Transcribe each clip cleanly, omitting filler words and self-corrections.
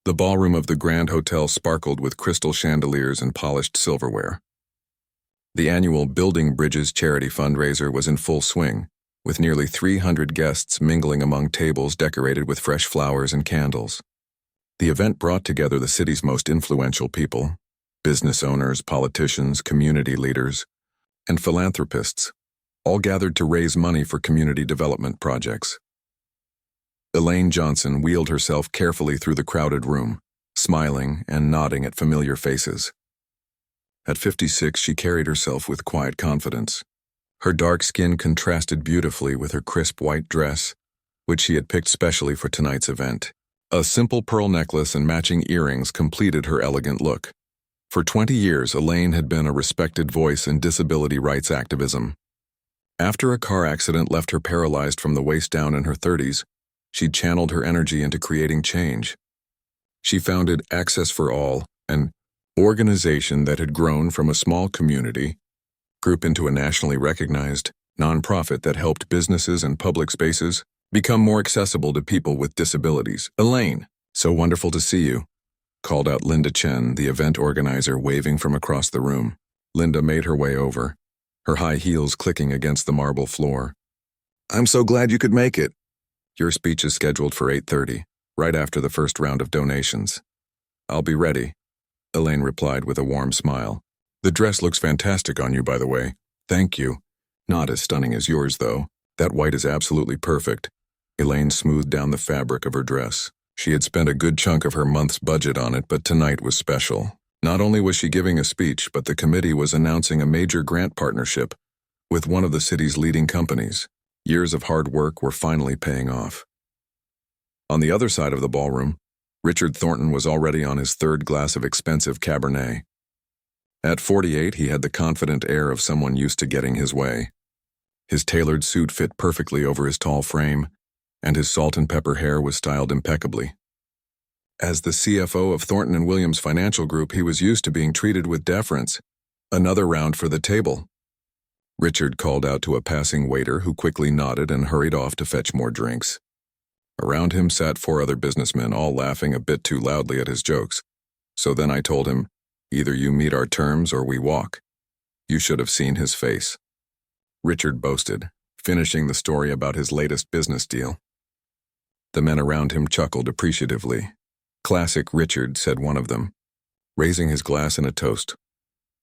The ballroom of the Grand Hotel sparkled with crystal chandeliers and polished silverware. The annual Building Bridges charity fundraiser was in full swing, with nearly 300 guests mingling among tables decorated with fresh flowers and candles. The event brought together the city's most influential people, business owners, politicians, community leaders, and philanthropists, all gathered to raise money for community development projects. Elaine Johnson wheeled herself carefully through the crowded room, smiling and nodding at familiar faces. At 56, she carried herself with quiet confidence. Her dark skin contrasted beautifully with her crisp white dress, which she had picked specially for tonight's event. A simple pearl necklace and matching earrings completed her elegant look. For 20 years, Elaine had been a respected voice in disability rights activism. After a car accident left her paralyzed from the waist down in her 30s, she'd channeled her energy into creating change. She founded Access for All, an organization that had grown from a small community group into a nationally recognized nonprofit that helped businesses and public spaces become more accessible to people with disabilities. "Elaine, so wonderful to see you," called out Linda Chen, the event organizer, waving from across the room. Linda made her way over, her high heels clicking against the marble floor. "I'm so glad you could make it. Your speech is scheduled for 8:30, right after the first round of donations." "I'll be ready," Elaine replied with a warm smile. "The dress looks fantastic on you, by the way." "Thank you. Not as stunning as yours, though. That white is absolutely perfect." Elaine smoothed down the fabric of her dress. She had spent a good chunk of her month's budget on it, but tonight was special. Not only was she giving a speech, but the committee was announcing a major grant partnership with one of the city's leading companies. Years of hard work were finally paying off. On the other side of the ballroom, Richard Thornton was already on his third glass of expensive Cabernet. At 48, he had the confident air of someone used to getting his way. His tailored suit fit perfectly over his tall frame, and his salt and pepper hair was styled impeccably. As the CFO of Thornton & Williams Financial Group, he was used to being treated with deference. "Another round for the table," Richard called out to a passing waiter, who quickly nodded and hurried off to fetch more drinks. Around him sat 4 other businessmen, all laughing a bit too loudly at his jokes. So then I told him, "Either you meet our terms or we walk." You should have seen his face. Richard boasted, finishing the story about his latest business deal. The men around him chuckled appreciatively. "Classic Richard," said one of them, raising his glass in a toast.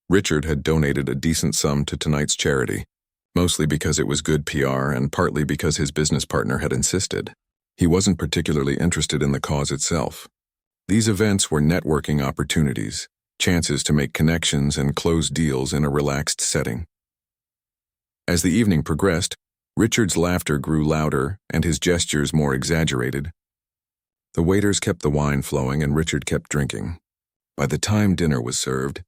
Richard had donated a decent sum to tonight's charity, mostly because it was good PR and partly because his business partner had insisted. He wasn't particularly interested in the cause itself. These events were networking opportunities, chances to make connections and close deals in a relaxed setting. As the evening progressed, Richard's laughter grew louder and his gestures more exaggerated. The waiters kept the wine flowing and Richard kept drinking. By the time dinner was served,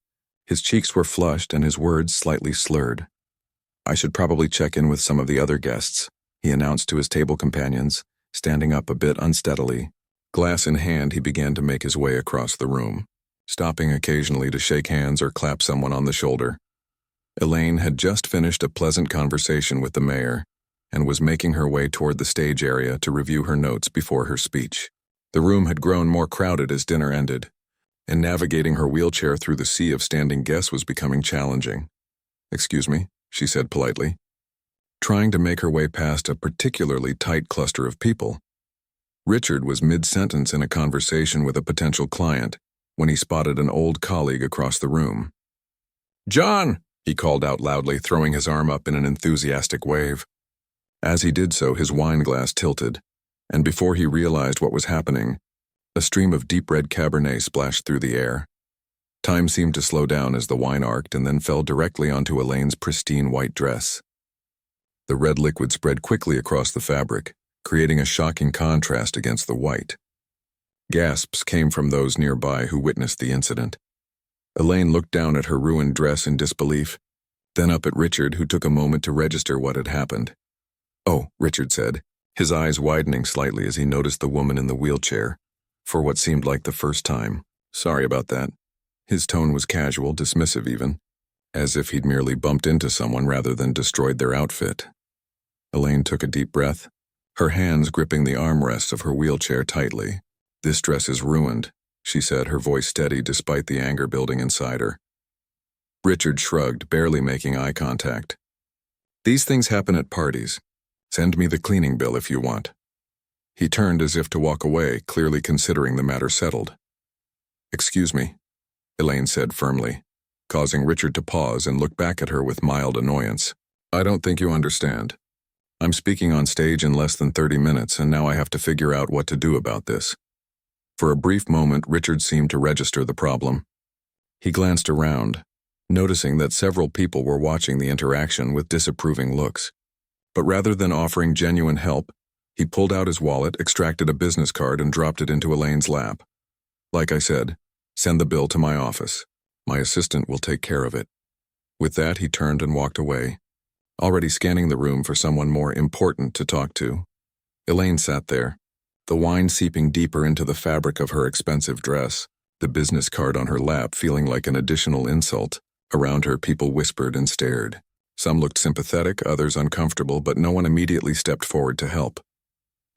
his cheeks were flushed and his words slightly slurred. "I should probably check in with some of the other guests," he announced to his table companions, standing up a bit unsteadily. Glass in hand, he began to make his way across the room, stopping occasionally to shake hands or clap someone on the shoulder. Elaine had just finished a pleasant conversation with the mayor and was making her way toward the stage area to review her notes before her speech. The room had grown more crowded as dinner ended, and navigating her wheelchair through the sea of standing guests was becoming challenging. "Excuse me," she said politely, trying to make her way past a particularly tight cluster of people. Richard was mid-sentence in a conversation with a potential client when he spotted an old colleague across the room. "John!" he called out loudly, throwing his arm up in an enthusiastic wave. As he did so, his wine glass tilted, and before he realized what was happening, a stream of deep red Cabernet splashed through the air. Time seemed to slow down as the wine arced and then fell directly onto Elaine's pristine white dress. The red liquid spread quickly across the fabric, creating a shocking contrast against the white. Gasps came from those nearby who witnessed the incident. Elaine looked down at her ruined dress in disbelief, then up at Richard, who took a moment to register what had happened. "Oh," Richard said, his eyes widening slightly as he noticed the woman in the wheelchair, for what seemed like the first time. "Sorry about that." His tone was casual, dismissive even, as if he'd merely bumped into someone rather than destroyed their outfit. Elaine took a deep breath, her hands gripping the armrests of her wheelchair tightly. "This dress is ruined," she said, her voice steady despite the anger building inside her. Richard shrugged, barely making eye contact. These things happen at parties. Send me the cleaning bill if you want. He turned as if to walk away, clearly considering the matter settled. Excuse me, Elaine said firmly, causing Richard to pause and look back at her with mild annoyance. I don't think you understand. I'm speaking on stage in less than 30 minutes, and now I have to figure out what to do about this. For a brief moment, Richard seemed to register the problem. He glanced around, noticing that several people were watching the interaction with disapproving looks. But rather than offering genuine help, he pulled out his wallet, extracted a business card, and dropped it into Elaine's lap. Like I said, send the bill to my office. My assistant will take care of it. With that, he turned and walked away, already scanning the room for someone more important to talk to. Elaine sat there, the wine seeping deeper into the fabric of her expensive dress, the business card on her lap feeling like an additional insult. Around her, people whispered and stared. Some looked sympathetic, others uncomfortable, but no one immediately stepped forward to help.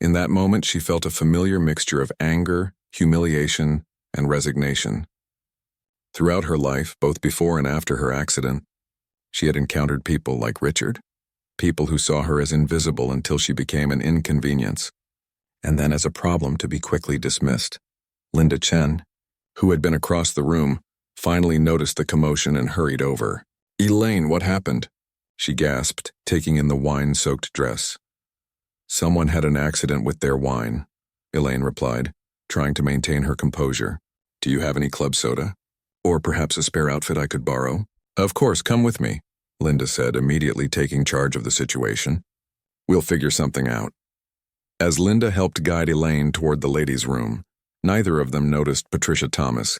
In that moment, she felt a familiar mixture of anger, humiliation, and resignation. Throughout her life, both before and after her accident, she had encountered people like Richard, people who saw her as invisible until she became an inconvenience, and then as a problem to be quickly dismissed. Linda Chen, who had been across the room, finally noticed the commotion and hurried over. Elaine, what happened? She gasped, taking in the wine-soaked dress. Someone had an accident with their wine, Elaine replied, trying to maintain her composure. Do you have any club soda? Or perhaps a spare outfit I could borrow? Of course, come with me, Linda said, immediately taking charge of the situation. We'll figure something out. As Linda helped guide Elaine toward the ladies' room, neither of them noticed Patricia Thomas,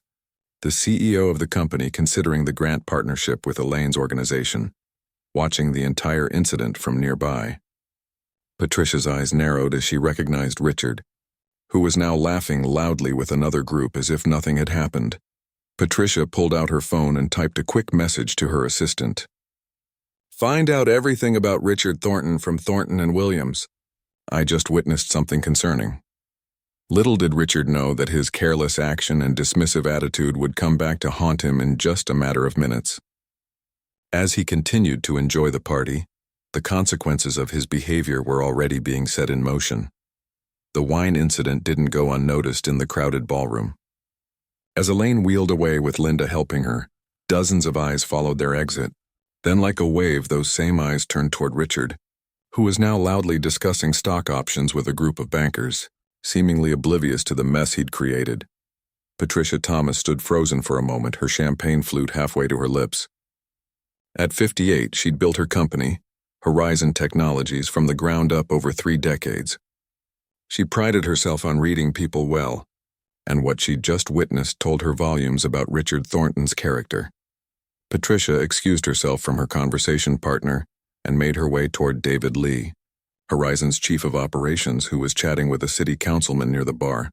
the CEO of the company considering the grant partnership with Elaine's organization, watching the entire incident from nearby. Patricia's eyes narrowed as she recognized Richard, who was now laughing loudly with another group as if nothing had happened. Patricia pulled out her phone and typed a quick message to her assistant. Find out everything about Richard Thornton from Thornton and Williams. I just witnessed something concerning. Little did Richard know that his careless action and dismissive attitude would come back to haunt him in just a matter of minutes. As he continued to enjoy the party, the consequences of his behavior were already being set in motion. The wine incident didn't go unnoticed in the crowded ballroom. As Elaine wheeled away with Linda helping her, dozens of eyes followed their exit. Then like a wave, those same eyes turned toward Richard, who was now loudly discussing stock options with a group of bankers, seemingly oblivious to the mess he'd created. Patricia Thomas stood frozen for a moment, her champagne flute halfway to her lips. At 58, she'd built her company, Horizon Technologies, from the ground up over 3 decades. She prided herself on reading people well, and what she'd just witnessed told her volumes about Richard Thornton's character. Patricia excused herself from her conversation partner and made her way toward David Lee, Horizon's chief of operations, who was chatting with a city councilman near the bar.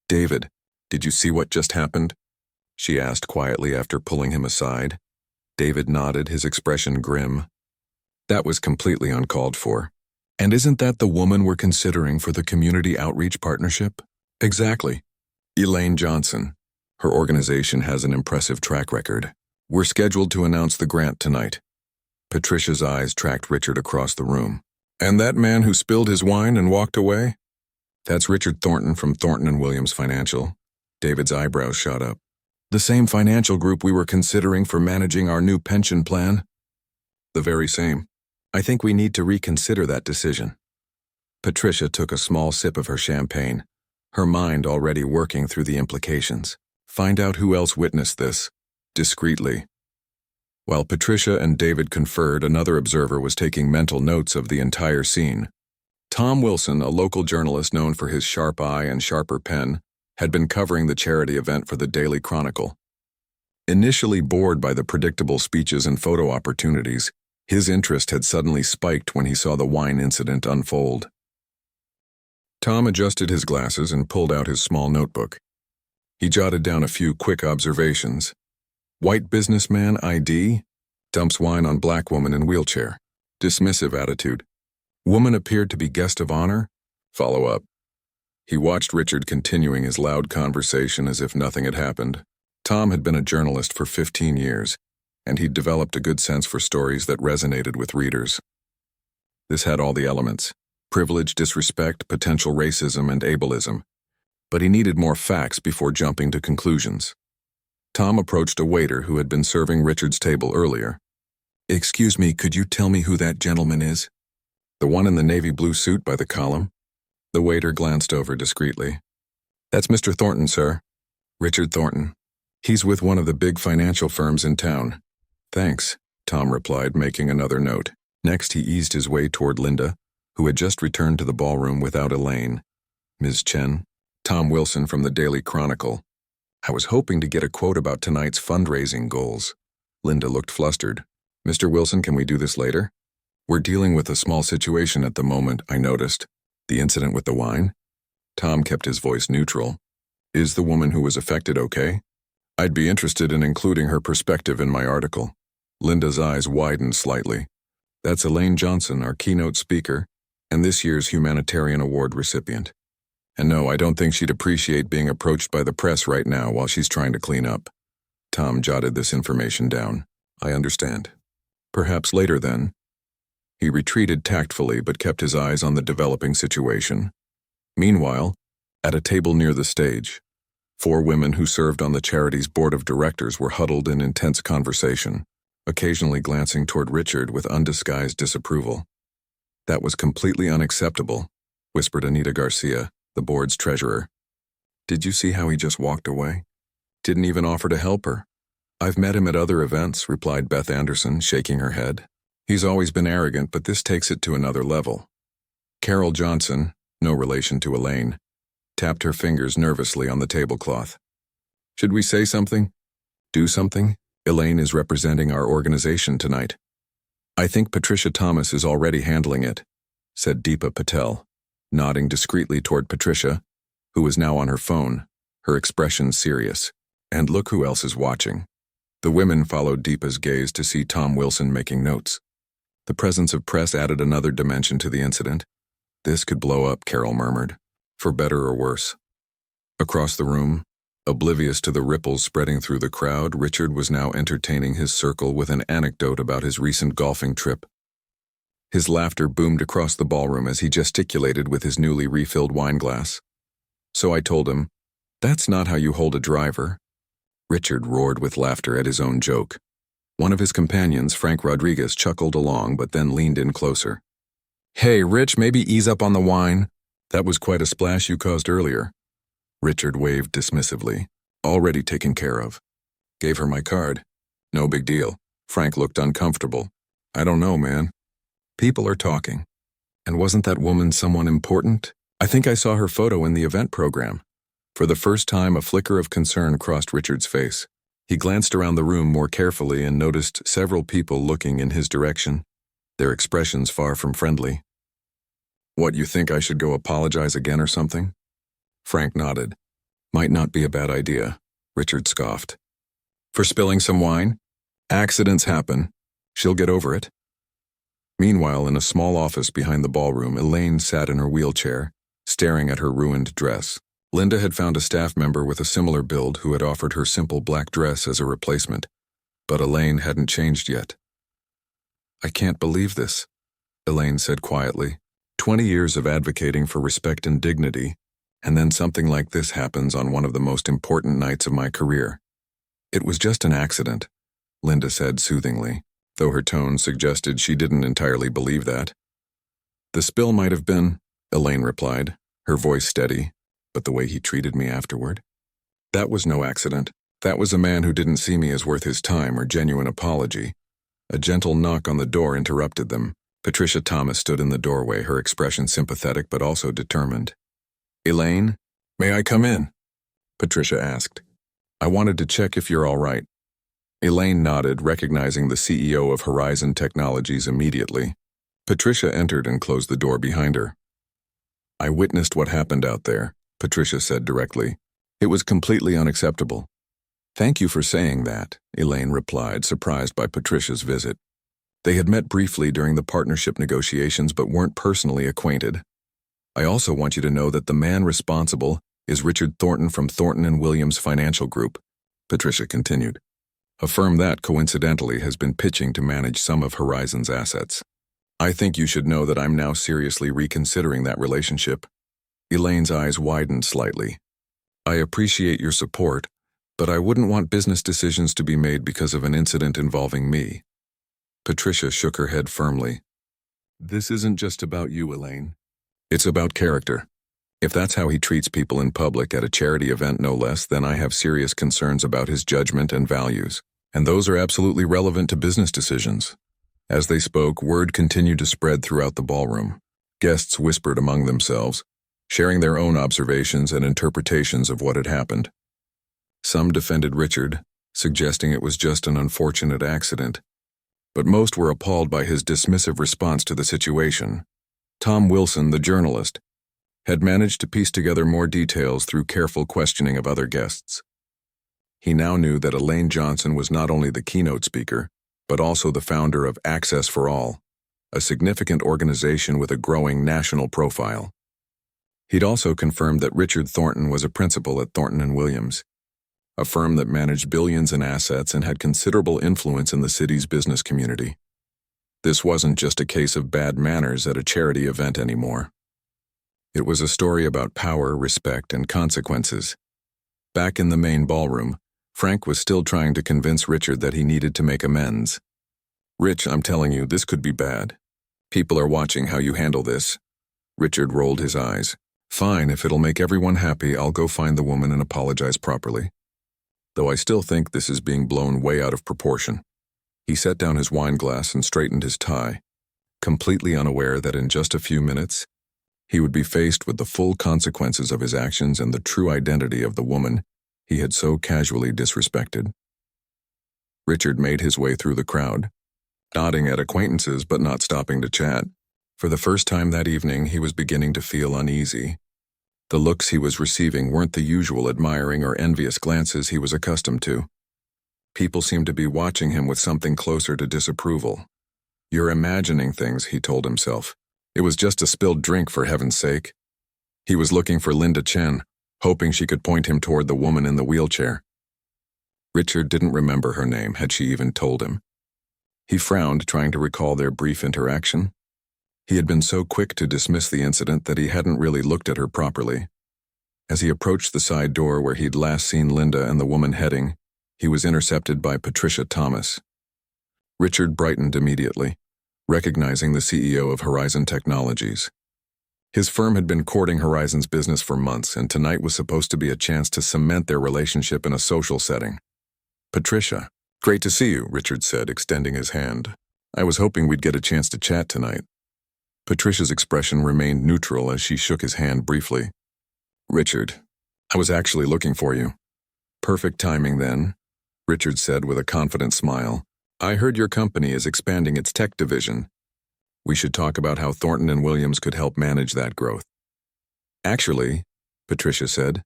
David, did you see what just happened? She asked quietly after pulling him aside. David nodded, his expression grim. That was completely uncalled for. And isn't that the woman we're considering for the community outreach partnership? Exactly. Elaine Johnson. Her organization has an impressive track record. We're scheduled to announce the grant tonight. Patricia's eyes tracked Richard across the room. And that man who spilled his wine and walked away? That's Richard Thornton from Thornton and Williams Financial. David's eyebrows shot up. The same financial group we were considering for managing our new pension plan? The very same. I think we need to reconsider that decision. Patricia took a small sip of her champagne, her mind already working through the implications. Find out who else witnessed this, discreetly. While Patricia and David conferred, another observer was taking mental notes of the entire scene. Tom Wilson, a local journalist known for his sharp eye and sharper pen, had been covering the charity event for the Daily Chronicle. Initially bored by the predictable speeches and photo opportunities, his interest had suddenly spiked when he saw the wine incident unfold. Tom adjusted his glasses and pulled out his small notebook. He jotted down a few quick observations. White businessman ID, dumps wine on black woman in wheelchair. Dismissive attitude. Woman appeared to be guest of honor. Follow up. He watched Richard continuing his loud conversation as if nothing had happened. Tom had been a journalist for 15 years, and he'd developed a good sense for stories that resonated with readers. This had all the elements: privilege, disrespect, potential racism, and ableism. But he needed more facts before jumping to conclusions. Tom approached a waiter who had been serving Richard's table earlier. "Excuse me, could you tell me who that gentleman is?" "The one in the navy blue suit by the column?" The waiter glanced over discreetly. "That's Mr. Thornton, sir. Richard Thornton. He's with one of the big financial firms in town." "Thanks," Tom replied, making another note. Next, he eased his way toward Linda, who had just returned to the ballroom without Elaine. "Ms. Chen, Tom Wilson from the Daily Chronicle. I was hoping to get a quote about tonight's fundraising goals." Linda looked flustered. "Mr. Wilson, can we do this later? We're dealing with a small situation at the moment, I noticed. The incident with the wine?" Tom kept his voice neutral. "Is the woman who was affected okay? I'd be interested in including her perspective in my article." Linda's eyes widened slightly. "That's Elaine Johnson, our keynote speaker, and this year's Humanitarian Award recipient. And no, I don't think she'd appreciate being approached by the press right now while she's trying to clean up." Tom jotted this information down. "I understand. Perhaps later then." He retreated tactfully but kept his eyes on the developing situation. Meanwhile, at a table near the stage, 4 women who served on the charity's board of directors were huddled in intense conversation, occasionally glancing toward Richard with undisguised disapproval. "That was completely unacceptable," whispered Anita Garcia, the board's treasurer. "Did you see how he just walked away? Didn't even offer to help her." "I've met him at other events," replied Beth Anderson, shaking her head. "He's always been arrogant, but this takes it to another level." Carol Johnson, no relation to Elaine, tapped her fingers nervously on the tablecloth. "Should we say something? Do something? Elaine is representing our organization tonight." "I think Patricia Thomas is already handling it," said Deepa Patel, nodding discreetly toward Patricia, who was now on her phone, her expression serious. "And look who else is watching." The women followed Deepa's gaze to see Tom Wilson making notes. The presence of press added another dimension to the incident. "This could blow up," Carol murmured, "for better or worse." Across the room, oblivious to the ripples spreading through the crowd, Richard was now entertaining his circle with an anecdote about his recent golfing trip. His laughter boomed across the ballroom as he gesticulated with his newly refilled wine glass. "So I told him, 'That's not how you hold a driver.'" Richard roared with laughter at his own joke. One of his companions, Frank Rodriguez, chuckled along but then leaned in closer. "Hey, Rich, maybe ease up on the wine. That was quite a splash you caused earlier." Richard waved dismissively. "Already taken care of." "Gave her my card." "No big deal." Frank looked uncomfortable. "I don't know, man. People are talking. And wasn't that woman someone important? I think I saw her photo in the event program." For the first time, a flicker of concern crossed Richard's face. He glanced around the room more carefully and noticed several people looking in his direction, their expressions far from friendly. "What, you think I should go apologize again or something?" Frank nodded. "Might not be a bad idea," Richard scoffed. "For spilling some wine? Accidents happen. She'll get over it." Meanwhile, in a small office behind the ballroom, Elaine sat in her wheelchair, staring at her ruined dress. Linda had found a staff member with a similar build who had offered her simple black dress as a replacement, but Elaine hadn't changed yet. "I can't believe this," Elaine said quietly. 20 years of advocating for respect and dignity, and then something like this happens on one of the most important nights of my career. "It was just an accident," Linda said soothingly, though her tone suggested she didn't entirely believe that. "The spill might have been," Elaine replied, her voice steady, "but the way he treated me afterward? That was no accident. That was a man who didn't see me as worth his time or genuine apology." A gentle knock on the door interrupted them. Patricia Thomas stood in the doorway, her expression sympathetic but also determined. "Elaine, may I come in?" Patricia asked. "I wanted to check if you're all right." Elaine nodded, recognizing the CEO of Horizon Technologies immediately. Patricia entered and closed the door behind her. "I witnessed what happened out there," Patricia said directly. "It was completely unacceptable." "Thank you for saying that," Elaine replied, surprised by Patricia's visit. They had met briefly during the partnership negotiations but weren't personally acquainted. I also want you to know that the man responsible is Richard Thornton from Thornton and Williams Financial Group, Patricia continued, a firm that, coincidentally, has been pitching to manage some of Horizon's assets. I think you should know that I'm now seriously reconsidering that relationship. Elaine's eyes widened slightly. I appreciate your support, but I wouldn't want business decisions to be made because of an incident involving me. Patricia shook her head firmly. This isn't just about you, Elaine. It's about character. If that's how he treats people in public at a charity event no less, then I have serious concerns about his judgment and values, and those are absolutely relevant to business decisions. As they spoke, word continued to spread throughout the ballroom. Guests whispered among themselves, sharing their own observations and interpretations of what had happened. Some defended Richard, suggesting it was just an unfortunate accident, but most were appalled by his dismissive response to the situation. Tom Wilson, the journalist, had managed to piece together more details through careful questioning of other guests. He now knew that Elaine Johnson was not only the keynote speaker, but also the founder of Access for All, a significant organization with a growing national profile. He'd also confirmed that Richard Thornton was a principal at Thornton and Williams, a firm that managed billions in assets and had considerable influence in the city's business community. This wasn't just a case of bad manners at a charity event anymore. It was a story about power, respect, and consequences. Back in the main ballroom, Frank was still trying to convince Richard that he needed to make amends. Rich, I'm telling you, this could be bad. People are watching how you handle this. Richard rolled his eyes. Fine, if it'll make everyone happy, I'll go find the woman and apologize properly. Though I still think this is being blown way out of proportion. He set down his wine glass and straightened his tie, completely unaware that in just a few minutes, he would be faced with the full consequences of his actions and the true identity of the woman he had so casually disrespected. Richard made his way through the crowd, nodding at acquaintances but not stopping to chat. For the first time that evening, he was beginning to feel uneasy. The looks he was receiving weren't the usual admiring or envious glances he was accustomed to. People seemed to be watching him with something closer to disapproval. You're imagining things, he told himself. It was just a spilled drink, for heaven's sake. He was looking for Linda Chen, hoping she could point him toward the woman in the wheelchair. Richard didn't remember her name, had she even told him. He frowned, trying to recall their brief interaction. He had been so quick to dismiss the incident that he hadn't really looked at her properly. As he approached the side door where he'd last seen Linda and the woman heading, he was intercepted by Patricia Thomas. Richard brightened immediately, recognizing the CEO of Horizon Technologies. His firm had been courting Horizon's business for months, and tonight was supposed to be a chance to cement their relationship in a social setting. Patricia, great to see you, Richard said, extending his hand. I was hoping we'd get a chance to chat tonight. Patricia's expression remained neutral as she shook his hand briefly. Richard, I was actually looking for you. Perfect timing then, Richard said with a confident smile. I heard your company is expanding its tech division. We should talk about how Thornton and Williams could help manage that growth. Actually, Patricia said,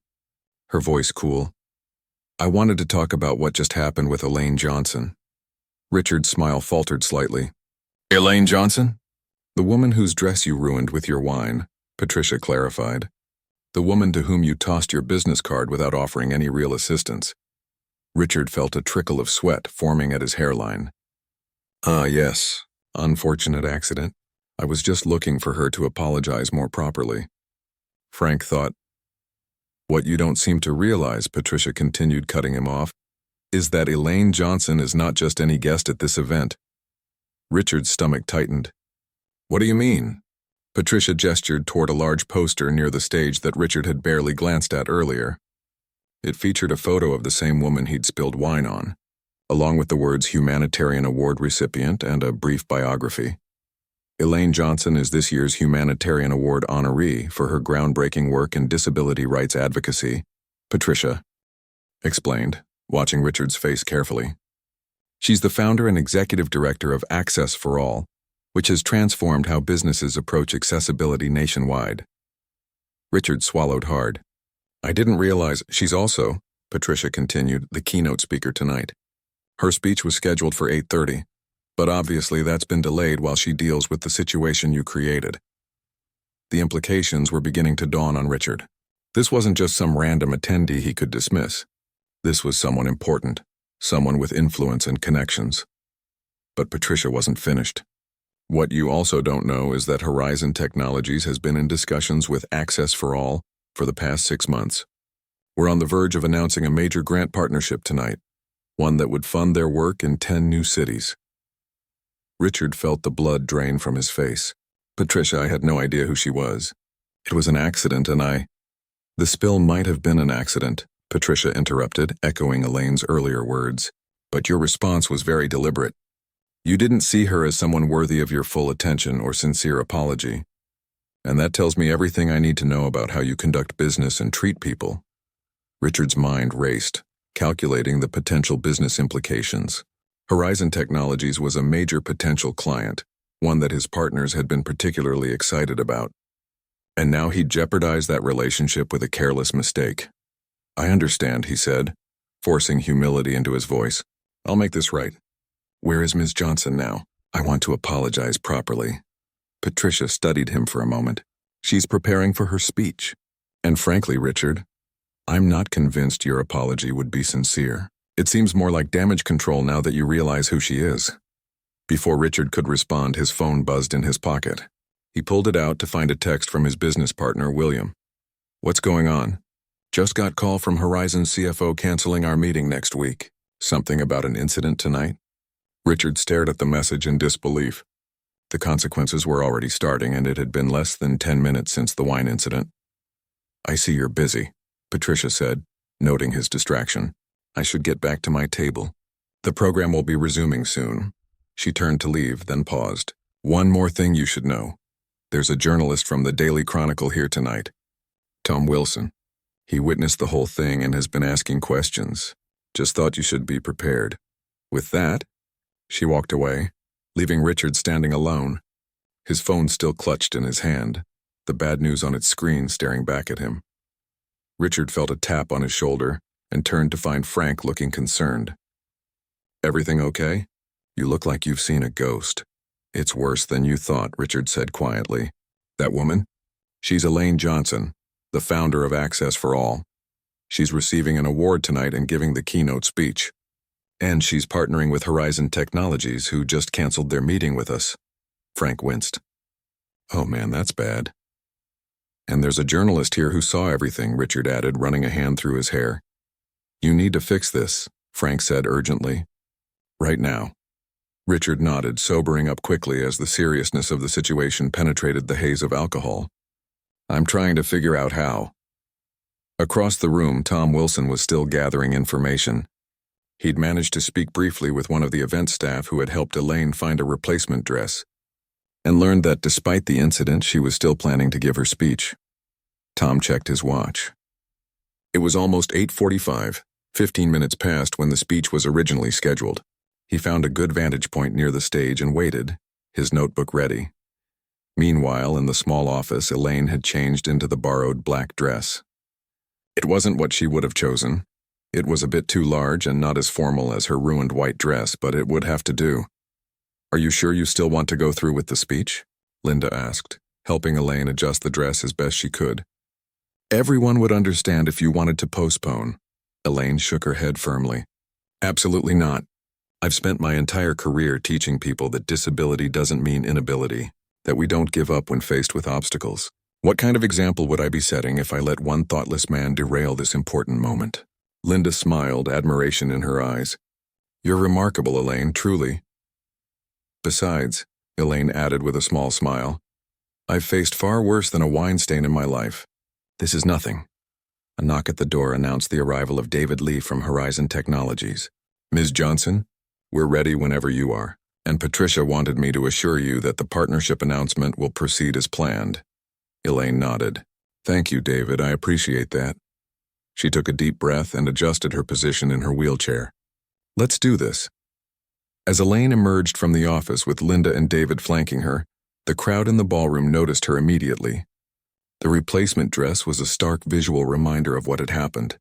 her voice cool, I wanted to talk about what just happened with Elaine Johnson. Richard's smile faltered slightly. Elaine Johnson? The woman whose dress you ruined with your wine, Patricia clarified. The woman to whom you tossed your business card without offering any real assistance. Richard felt a trickle of sweat forming at his hairline. Ah, yes. Unfortunate accident. I was just looking for her to apologize more properly. Frank thought. What you don't seem to realize, Patricia continued, cutting him off, is that Elaine Johnson is not just any guest at this event. Richard's stomach tightened. What do you mean? Patricia gestured toward a large poster near the stage that Richard had barely glanced at earlier. It featured a photo of the same woman he'd spilled wine on, along with the words Humanitarian Award recipient and a brief biography. Elaine Johnson is this year's Humanitarian Award honoree for her groundbreaking work in disability rights advocacy, Patricia explained, watching Richard's face carefully. She's the founder and executive director of Access for All, which has transformed how businesses approach accessibility nationwide. Richard swallowed hard. I didn't realize she's also, Patricia continued, the keynote speaker tonight. Her speech was scheduled for 8:30, but obviously that's been delayed while she deals with the situation you created. The implications were beginning to dawn on Richard. This wasn't just some random attendee he could dismiss. This was someone important, someone with influence and connections. But Patricia wasn't finished. What you also don't know is that Horizon Technologies has been in discussions with Access for All for the past 6 months. We're on the verge of announcing a major grant partnership tonight, one that would fund their work in 10 new cities. Richard felt the blood drain from his face. Patricia, I had no idea who she was. It was an accident and The spill might have been an accident, Patricia interrupted, echoing Elaine's earlier words. But your response was very deliberate. You didn't see her as someone worthy of your full attention or sincere apology. And that tells me everything I need to know about how you conduct business and treat people. Richard's mind raced, calculating the potential business implications. Horizon Technologies was a major potential client, one that his partners had been particularly excited about. And now he'd jeopardized that relationship with a careless mistake. I understand, he said, forcing humility into his voice. I'll make this right. Where is Ms. Johnson now? I want to apologize properly. Patricia studied him for a moment. She's preparing for her speech. And frankly, Richard, I'm not convinced your apology would be sincere. It seems more like damage control now that you realize who she is. Before Richard could respond, his phone buzzed in his pocket. He pulled it out to find a text from his business partner, William. What's going on? Just got call from Horizon CFO canceling our meeting next week. Something about an incident tonight? Richard stared at the message in disbelief. The consequences were already starting, and it had been less than 10 minutes since the wine incident. I see you're busy, Patricia said, noting his distraction. I should get back to my table. The program will be resuming soon. She turned to leave, then paused. One more thing you should know. There's a journalist from the Daily Chronicle here tonight. Tom Wilson. He witnessed the whole thing and has been asking questions. Just thought you should be prepared. With that, she walked away, leaving Richard standing alone, his phone still clutched in his hand, the bad news on its screen staring back at him. Richard felt a tap on his shoulder and turned to find Frank looking concerned. Everything okay? You look like you've seen a ghost. It's worse than you thought, Richard said quietly. That woman? She's Elaine Johnson, the founder of Access for All. She's receiving an award tonight and giving the keynote speech. And she's partnering with Horizon Technologies, who just canceled their meeting with us. Frank winced. Oh man, that's bad. And there's a journalist here who saw everything, Richard added, running a hand through his hair. You need to fix this, Frank said urgently. Right now. Richard nodded, sobering up quickly as the seriousness of the situation penetrated the haze of alcohol. I'm trying to figure out how. Across the room, Tom Wilson was still gathering information. He'd managed to speak briefly with one of the event staff who had helped Elaine find a replacement dress, and learned that despite the incident, she was still planning to give her speech. Tom checked his watch. It was almost 8:45, 15 minutes past when the speech was originally scheduled. He found a good vantage point near the stage and waited, his notebook ready. Meanwhile, in the small office, Elaine had changed into the borrowed black dress. It wasn't what she would have chosen. It was a bit too large and not as formal as her ruined white dress, but it would have to do. Are you sure you still want to go through with the speech? Linda asked, helping Elaine adjust the dress as best she could. Everyone would understand if you wanted to postpone. Elaine shook her head firmly. Absolutely not. I've spent my entire career teaching people that disability doesn't mean inability, that we don't give up when faced with obstacles. What kind of example would I be setting if I let one thoughtless man derail this important moment? Linda smiled, admiration in her eyes. You're remarkable, Elaine, truly. Besides, Elaine added with a small smile, I've faced far worse than a wine stain in my life. This is nothing. A knock at the door announced the arrival of David Lee from Horizon Technologies. Ms. Johnson, we're ready whenever you are. And Patricia wanted me to assure you that the partnership announcement will proceed as planned. Elaine nodded. Thank you, David, I appreciate that. She took a deep breath and adjusted her position in her wheelchair. Let's do this. As Elaine emerged from the office with Linda and David flanking her, the crowd in the ballroom noticed her immediately. The replacement dress was a stark visual reminder of what had happened.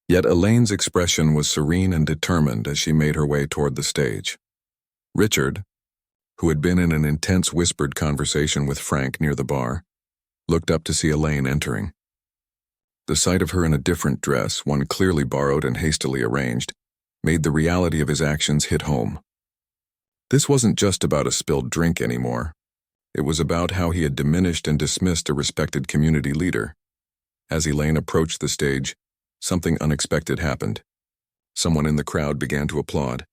Yet Elaine's expression was serene and determined as she made her way toward the stage. Richard, who had been in an intense whispered conversation with Frank near the bar, looked up to see Elaine entering. The sight of her in a different dress, one clearly borrowed and hastily arranged, made the reality of his actions hit home. This wasn't just about a spilled drink anymore. It was about how he had diminished and dismissed a respected community leader. As Elaine approached the stage, something unexpected happened. Someone in the crowd began to applaud.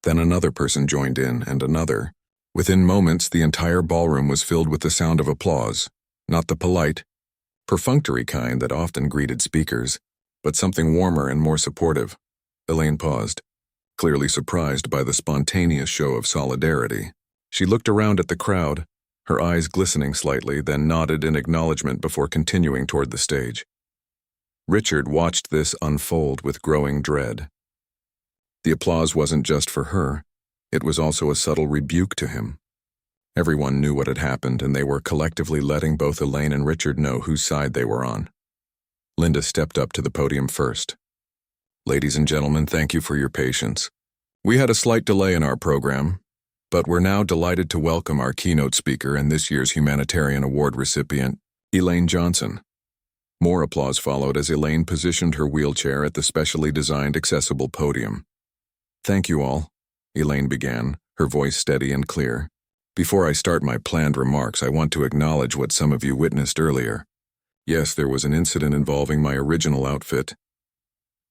Then another person joined in, and another. Within moments, the entire ballroom was filled with the sound of applause, not the polite, perfunctory kind that often greeted speakers, but something warmer and more supportive. Elaine paused, clearly surprised by the spontaneous show of solidarity. She looked around at the crowd, her eyes glistening slightly, then nodded in acknowledgement before continuing toward the stage. Richard watched this unfold with growing dread. The applause wasn't just for her, it was also a subtle rebuke to him. Everyone knew what had happened, and they were collectively letting both Elaine and Richard know whose side they were on. Linda stepped up to the podium first. "Ladies and gentlemen, thank you for your patience. We had a slight delay in our program, but we're now delighted to welcome our keynote speaker and this year's Humanitarian Award recipient, Elaine Johnson." More applause followed as Elaine positioned her wheelchair at the specially designed accessible podium. "Thank you all," Elaine began, her voice steady and clear. "Before I start my planned remarks, I want to acknowledge what some of you witnessed earlier. Yes, there was an incident involving my original outfit."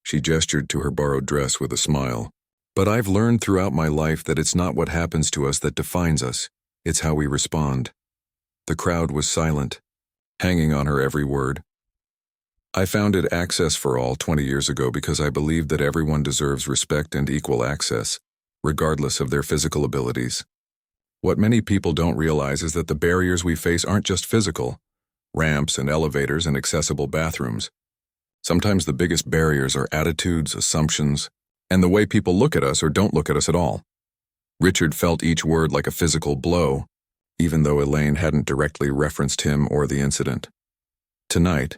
She gestured to her borrowed dress with a smile. "But I've learned throughout my life that it's not what happens to us that defines us, it's how we respond." The crowd was silent, hanging on her every word. "I founded Access for All 20 years ago because I believed that everyone deserves respect and equal access, regardless of their physical abilities. What many people don't realize is that the barriers we face aren't just physical, ramps and elevators and accessible bathrooms. Sometimes the biggest barriers are attitudes, assumptions, and the way people look at us or don't look at us at all." Richard felt each word like a physical blow, even though Elaine hadn't directly referenced him or the incident. "Tonight,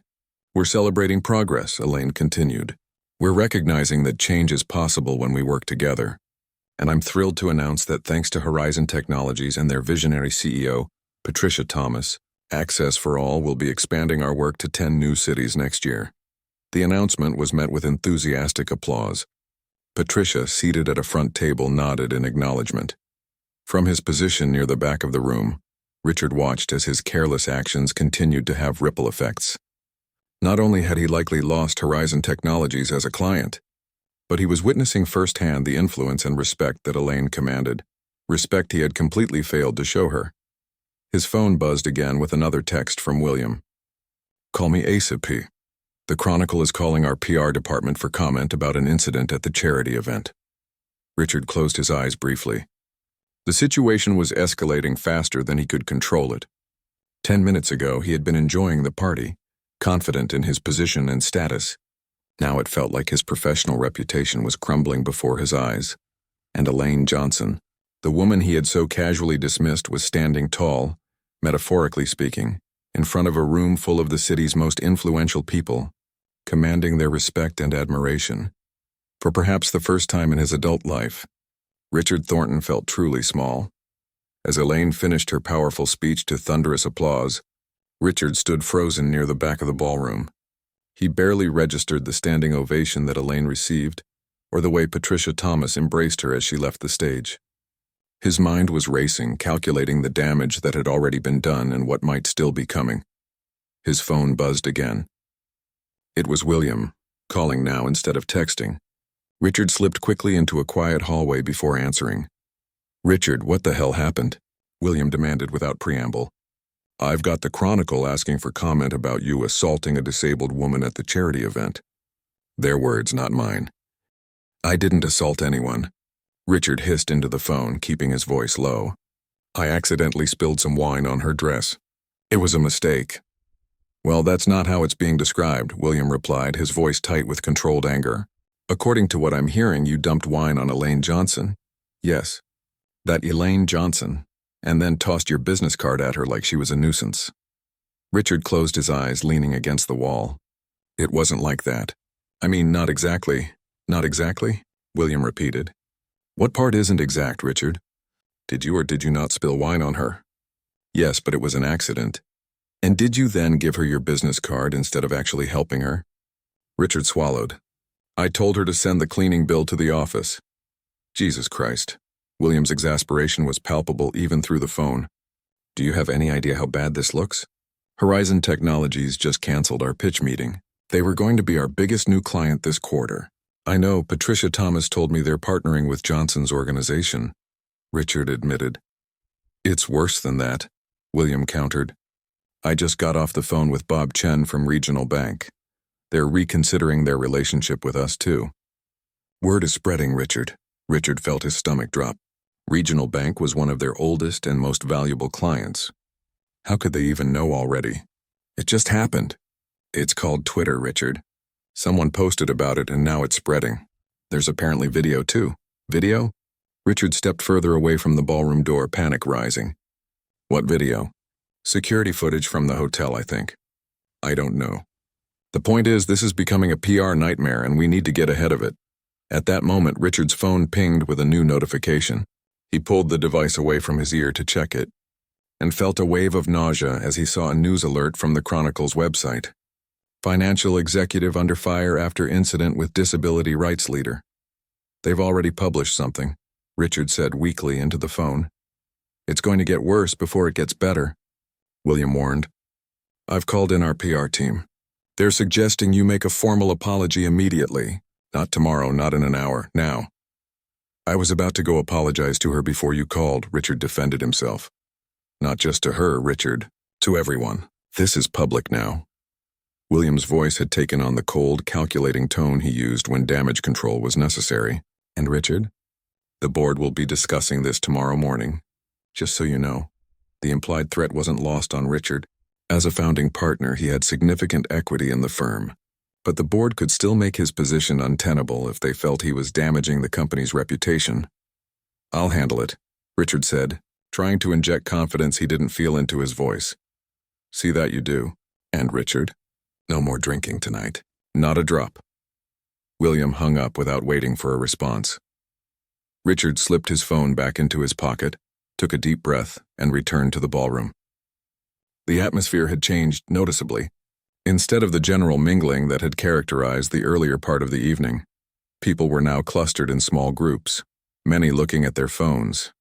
we're celebrating progress," Elaine continued. "We're recognizing that change is possible when we work together. And I'm thrilled to announce that thanks to Horizon Technologies and their visionary CEO, Patricia Thomas, Access for All will be expanding our work to 10 new cities next year." The announcement was met with enthusiastic applause. Patricia, seated at a front table, nodded in acknowledgement. From his position near the back of the room, Richard watched as his careless actions continued to have ripple effects. Not only had he likely lost Horizon Technologies as a client, but he was witnessing firsthand the influence and respect that Elaine commanded, respect he had completely failed to show her. His phone buzzed again with another text from William. "Call me Asa P. The Chronicle is calling our PR department for comment about an incident at the charity event." Richard closed his eyes briefly. The situation was escalating faster than he could control it. 10 minutes ago, he had been enjoying the party, confident in his position and status. Now it felt like his professional reputation was crumbling before his eyes. And Elaine Johnson, the woman he had so casually dismissed, was standing tall, metaphorically speaking, in front of a room full of the city's most influential people, commanding their respect and admiration. For perhaps the first time in his adult life, Richard Thornton felt truly small. As Elaine finished her powerful speech to thunderous applause, Richard stood frozen near the back of the ballroom. He barely registered the standing ovation that Elaine received, or the way Patricia Thomas embraced her as she left the stage. His mind was racing, calculating the damage that had already been done and what might still be coming. His phone buzzed again. It was William, calling now instead of texting. Richard slipped quickly into a quiet hallway before answering. "Richard, what the hell happened?" William demanded without preamble. "I've got the Chronicle asking for comment about you assaulting a disabled woman at the charity event." Their words, not mine. "I didn't assault anyone," Richard hissed into the phone, keeping his voice low. "I accidentally spilled some wine on her dress. It was a mistake." "Well, that's not how it's being described," William replied, his voice tight with controlled anger. "According to what I'm hearing, you dumped wine on Elaine Johnson." "Yes, that Elaine Johnson, and then tossed your business card at her like she was a nuisance." Richard closed his eyes, leaning against the wall. "It wasn't like that. I mean, not exactly." "Not exactly?" William repeated. "What part isn't exact, Richard? Did you or did you not spill wine on her?" "Yes, but it was an accident." And did you then give her your business card instead of actually helping her? Richard swallowed. I told her to send the cleaning bill to the office. Jesus Christ. William's exasperation was palpable even through the phone. Do you have any idea how bad this looks? Horizon Technologies just canceled our pitch meeting. They were going to be our biggest new client this quarter. I know, Patricia Thomas told me they're partnering with Johnson's organization, Richard admitted. It's worse than that, William countered. I just got off the phone with Bob Chen from Regional Bank. They're reconsidering their relationship with us, too. Word is spreading, Richard. Richard felt his stomach drop. Regional Bank was one of their oldest and most valuable clients. How could they even know already? It just happened. It's called Twitter, Richard. Someone posted about it and now it's spreading. There's apparently video, too. Video? Richard stepped further away from the ballroom door, panic rising. What video? Security footage from the hotel, I think. I don't know. The point is, this is becoming a PR nightmare and we need to get ahead of it. At that moment, Richard's phone pinged with a new notification. He pulled the device away from his ear to check it, and felt a wave of nausea as he saw a news alert from the Chronicle's website. Financial executive under fire after incident with disability rights leader. They've already published something, Richard said weakly into the phone. It's going to get worse before it gets better, William warned. I've called in our PR team. They're suggesting you make a formal apology immediately. Not tomorrow, not in an hour, now. I was about to go apologize to her before you called, Richard defended himself. Not just to her, Richard, to everyone. This is public now. William's voice had taken on the cold, calculating tone he used when damage control was necessary. And Richard? The board will be discussing this tomorrow morning. Just so you know, the implied threat wasn't lost on Richard. As a founding partner, he had significant equity in the firm. But the board could still make his position untenable if they felt he was damaging the company's reputation. I'll handle it, Richard said, trying to inject confidence he didn't feel into his voice. See that you do. And Richard, no more drinking tonight. Not a drop. William hung up without waiting for a response. Richard slipped his phone back into his pocket, took a deep breath, and returned to the ballroom. The atmosphere had changed noticeably. Instead of the general mingling that had characterized the earlier part of the evening, people were now clustered in small groups, many looking at their phones.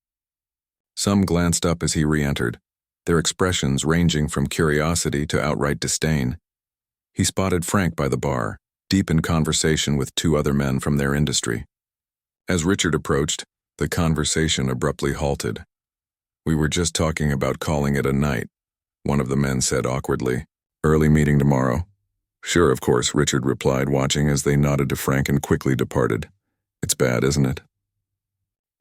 Some glanced up as he re-entered, their expressions ranging from curiosity to outright disdain. He spotted Frank by the bar, deep in conversation with two other men from their industry. As Richard approached, the conversation abruptly halted. We were just talking about calling it a night, one of the men said awkwardly. Early meeting tomorrow. Sure, of course, Richard replied, watching as they nodded to Frank and quickly departed. It's bad, isn't it?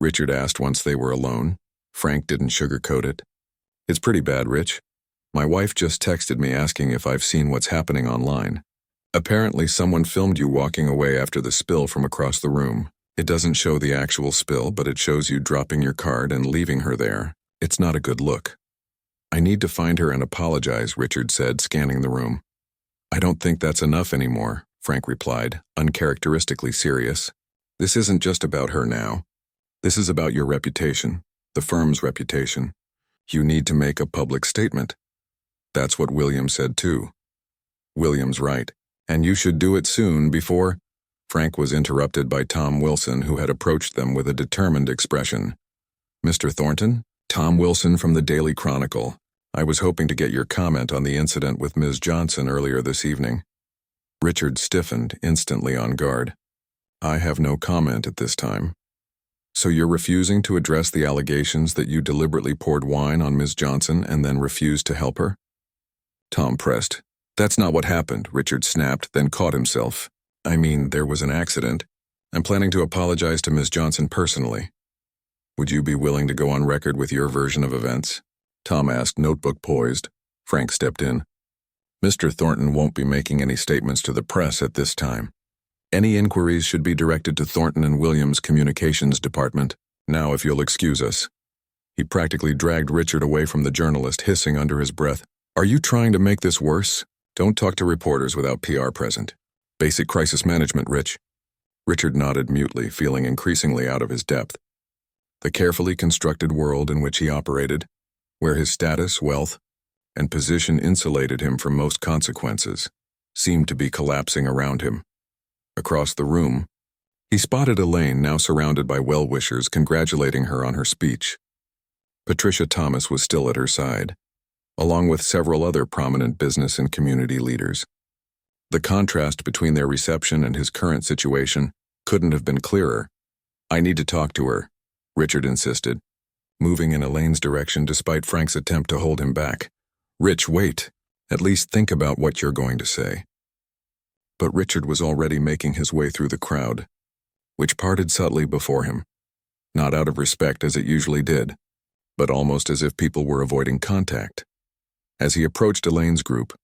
Richard asked once they were alone. Frank didn't sugarcoat it. It's pretty bad, Rich. My wife just texted me asking if I've seen what's happening online. Apparently someone filmed you walking away after the spill from across the room. It doesn't show the actual spill, but it shows you dropping your card and leaving her there. It's not a good look. I need to find her and apologize, Richard said, scanning the room. I don't think that's enough anymore, Frank replied, uncharacteristically serious. This isn't just about her now. This is about your reputation, the firm's reputation. You need to make a public statement. That's what William said too. William's right, and you should do it soon before... Frank was interrupted by Tom Wilson, who had approached them with a determined expression. Mr. Thornton? Tom Wilson from the Daily Chronicle. I was hoping to get your comment on the incident with Ms. Johnson earlier this evening. Richard stiffened, instantly on guard. I have no comment at this time. So you're refusing to address the allegations that you deliberately poured wine on Ms. Johnson and then refused to help her? Tom pressed. That's not what happened, Richard snapped, then caught himself. I mean, there was an accident. I'm planning to apologize to Ms. Johnson personally. Would you be willing to go on record with your version of events? Tom asked, notebook poised. Frank stepped in. Mr. Thornton won't be making any statements to the press at this time. Any inquiries should be directed to Thornton and Williams' communications department. Now, if you'll excuse us. He practically dragged Richard away from the journalist, hissing under his breath. Are you trying to make this worse? Don't talk to reporters without PR present. Basic crisis management, Rich. Richard nodded mutely, feeling increasingly out of his depth. The carefully constructed world in which he operated, where his status, wealth, and position insulated him from most consequences, seemed to be collapsing around him. Across the room, he spotted Elaine, now surrounded by well-wishers congratulating her on her speech. Patricia Thomas was still at her side, along with several other prominent business and community leaders. The contrast between their reception and his current situation couldn't have been clearer. "I need to talk to her," Richard insisted, moving in Elaine's direction despite Frank's attempt to hold him back. "Rich, wait. At least think about what you're going to say." But Richard was already making his way through the crowd, which parted subtly before him, not out of respect as it usually did, but almost as if people were avoiding contact. As he approached Elaine's group,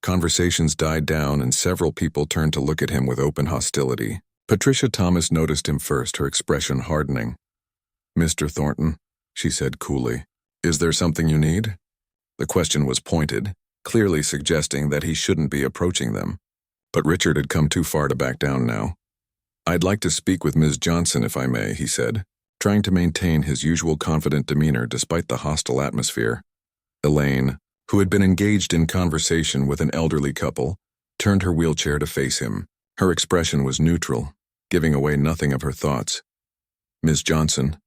conversations died down and several people turned to look at him with open hostility. Patricia Thomas noticed him first, her expression hardening. "Mr. Thornton," she said coolly, "is there something you need?" The question was pointed, clearly suggesting that he shouldn't be approaching them. But Richard had come too far to back down now. "I'd like to speak with Ms. Johnson if I may," he said, trying to maintain his usual confident demeanor despite the hostile atmosphere. Elaine, who had been engaged in conversation with an elderly couple, turned her wheelchair to face him. Her expression was neutral, giving away nothing of her thoughts. "Ms. Johnson,"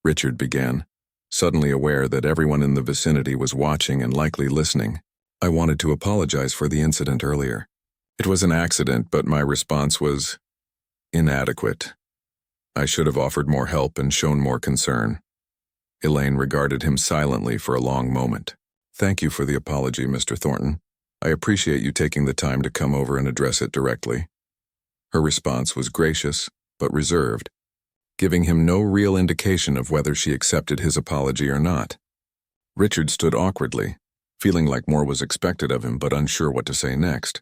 Richard began, suddenly aware that everyone in the vicinity was watching and likely listening. "I wanted to apologize for the incident earlier. It was an accident, but my response was inadequate. I should have offered more help and shown more concern." Elaine regarded him silently for a long moment. "Thank you for the apology, Mr. Thornton. I appreciate you taking the time to come over and address it directly." Her response was gracious, but reserved, giving him no real indication of whether she accepted his apology or not. Richard stood awkwardly, feeling like more was expected of him but unsure what to say next.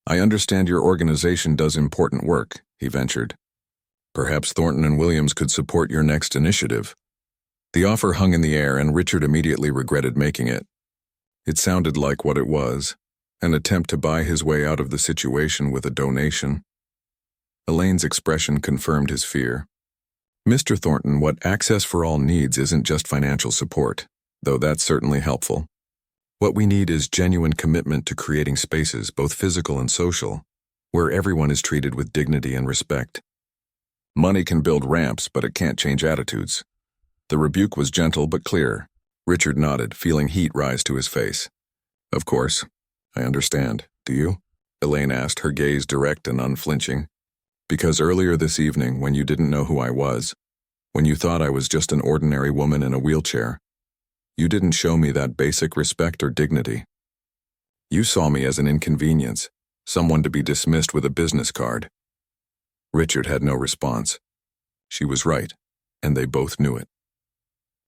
"I understand your organization does important work," he ventured. "Perhaps Thornton and Williams could support your next initiative." The offer hung in the air and Richard immediately regretted making it. It sounded like what it was, an attempt to buy his way out of the situation with a donation. Elaine's expression confirmed his fear. "Mr. Thornton, what Access for All needs isn't just financial support, though that's certainly helpful. What we need is genuine commitment to creating spaces, both physical and social, where everyone is treated with dignity and respect. Money can build ramps, but it can't change attitudes." The rebuke was gentle but clear. Richard nodded, feeling heat rise to his face. "Of course. I understand. Do you?" Elaine asked, her gaze direct and unflinching. "Because earlier this evening, when you didn't know who I was, when you thought I was just an ordinary woman in a wheelchair, you didn't show me that basic respect or dignity. You saw me as an inconvenience, someone to be dismissed with a business card." Richard had no response. She was right, and they both knew it.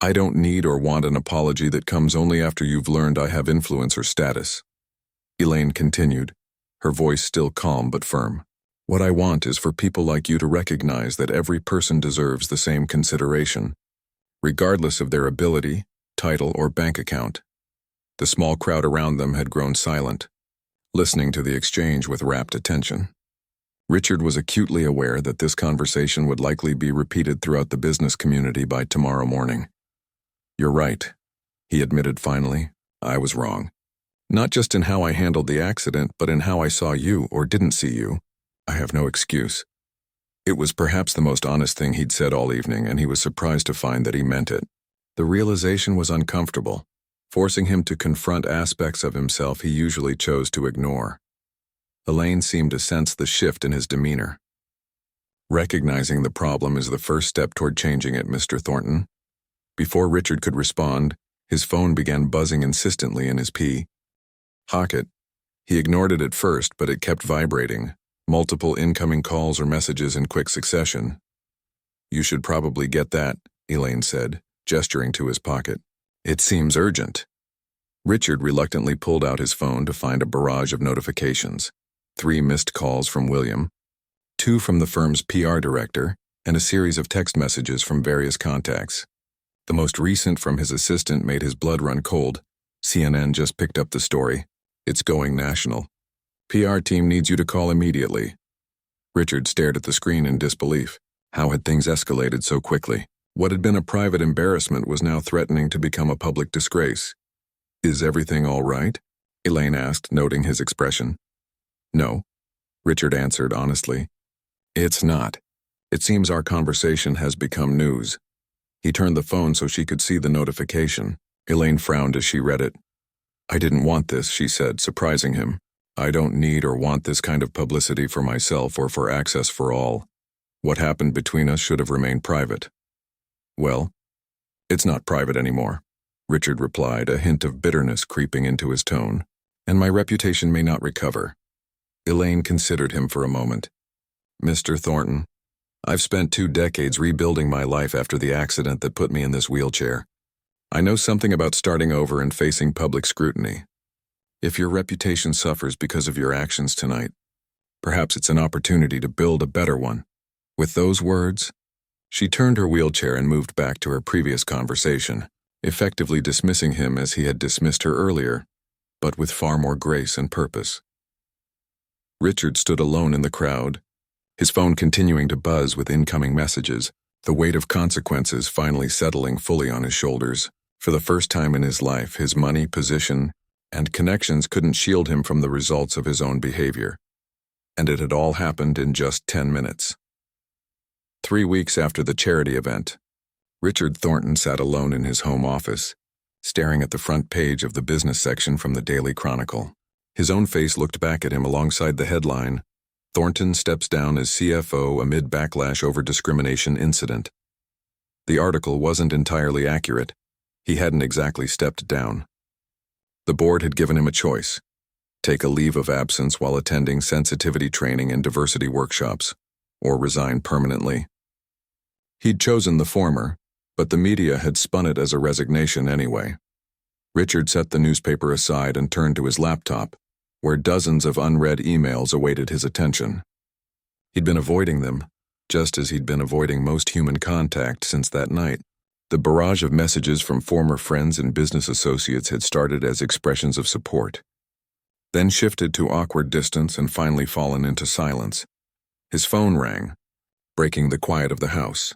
"I don't need or want an apology that comes only after you've learned I have influence or status," Elaine continued, her voice still calm but firm. "What I want is for people like you to recognize that every person deserves the same consideration, regardless of their ability, title, or bank account." The small crowd around them had grown silent, listening to the exchange with rapt attention. Richard was acutely aware that this conversation would likely be repeated throughout the business community by tomorrow morning. "You're right," he admitted finally. "I was wrong. Not just in how I handled the accident, but in how I saw you or didn't see you. I have no excuse." It was perhaps the most honest thing he'd said all evening, and he was surprised to find that he meant it. The realization was uncomfortable, forcing him to confront aspects of himself he usually chose to ignore. Elaine seemed to sense the shift in his demeanor. "Recognizing the problem is the first step toward changing it, Mr. Thornton." Before Richard could respond, his phone began buzzing insistently in his pocket. He ignored it at first, but it kept vibrating, multiple incoming calls or messages in quick succession. "You should probably get that," Elaine said, gesturing to his pocket. "It seems urgent." Richard reluctantly pulled out his phone to find a barrage of notifications. 3 missed calls from William, 2 from the firm's PR director, and a series of text messages from various contacts. The most recent from his assistant made his blood run cold. "CNN just picked up the story. It's going national. PR team needs you to call immediately." Richard stared at the screen in disbelief. How had things escalated so quickly? What had been a private embarrassment was now threatening to become a public disgrace. Is everything all right? Elaine asked, noting his expression. No, Richard answered honestly. It's not. It seems our conversation has become news. He turned the phone so she could see the notification. Elaine frowned as she read it. I didn't want this, she said, surprising him. I don't need or want this kind of publicity for myself or for Access for All. What happened between us should have remained private. Well, it's not private anymore, Richard replied, a hint of bitterness creeping into his tone. And my reputation may not recover. Elaine considered him for a moment. Mr. Thornton, I've spent 2 decades rebuilding my life after the accident that put me in this wheelchair. I know something about starting over and facing public scrutiny. If your reputation suffers because of your actions tonight, perhaps it's an opportunity to build a better one. With those words, she turned her wheelchair and moved back to her previous conversation, effectively dismissing him as he had dismissed her earlier, but with far more grace and purpose. Richard stood alone in the crowd, his phone continuing to buzz with incoming messages, the weight of consequences finally settling fully on his shoulders. For the first time in his life, his money, position, and connections couldn't shield him from the results of his own behavior. And it had all happened in just 10 minutes. 3 weeks after the charity event, Richard Thornton sat alone in his home office, staring at the front page of the business section from the Daily Chronicle. His own face looked back at him alongside the headline, Thornton steps down as CFO amid backlash over discrimination incident. The article wasn't entirely accurate. He hadn't exactly stepped down. The board had given him a choice: take a leave of absence while attending sensitivity training and diversity workshops, or resign permanently. He'd chosen the former, but the media had spun it as a resignation anyway. Richard set the newspaper aside and turned to his laptop, where dozens of unread emails awaited his attention. He'd been avoiding them, just as he'd been avoiding most human contact since that night. The barrage of messages from former friends and business associates had started as expressions of support, then shifted to awkward distance and finally fallen into silence. His phone rang, breaking the quiet of the house.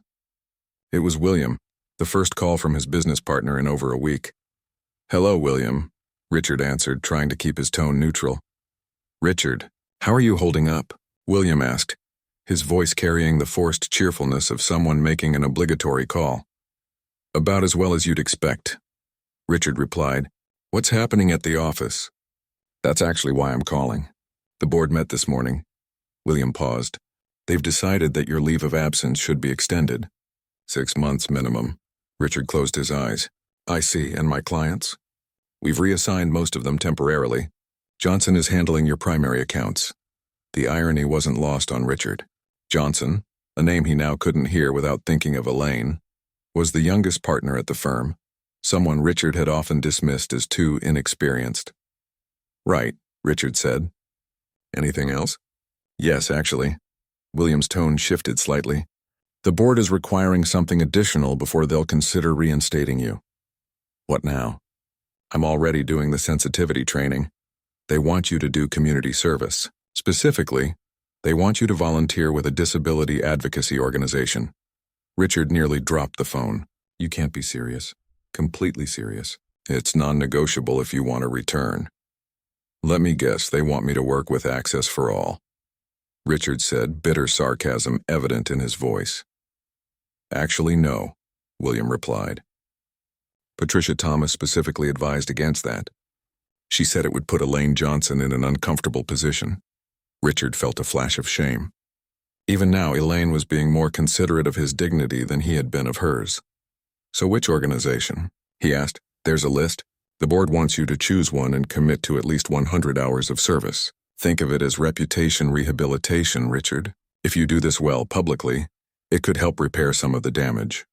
It was William, the first call from his business partner in over a week. Hello, William, Richard answered, trying to keep his tone neutral. Richard, how are you holding up? William asked, his voice carrying the forced cheerfulness of someone making an obligatory call. About as well as you'd expect, Richard replied. What's happening at the office? That's actually why I'm calling. The board met this morning. William paused. They've decided that your leave of absence should be extended. 6 months minimum. Richard closed his eyes. I see, and my clients? We've reassigned most of them temporarily. Johnson is handling your primary accounts. The irony wasn't lost on Richard. Johnson, a name he now couldn't hear without thinking of Elaine, was the youngest partner at the firm, someone Richard had often dismissed as too inexperienced. Right, Richard said. Anything else? Yes, actually. William's tone shifted slightly. The board is requiring something additional before they'll consider reinstating you. What now? I'm already doing the sensitivity training. They want you to do community service. Specifically, they want you to volunteer with a disability advocacy organization. Richard nearly dropped the phone. You can't be serious. Completely serious. It's non-negotiable if you want to return. Let me guess, they want me to work with Access for All, Richard said, bitter sarcasm evident in his voice. Actually, no, William replied. Patricia Thomas specifically advised against that. She said it would put Elaine Johnson in an uncomfortable position. Richard felt a flash of shame. Even now, Elaine was being more considerate of his dignity than he had been of hers. So which organization? He asked. There's a list. The board wants you to choose one and commit to at least 100 hours of service. Think of it as reputation rehabilitation, Richard. If you do this well publicly, it could help repair some of the damage.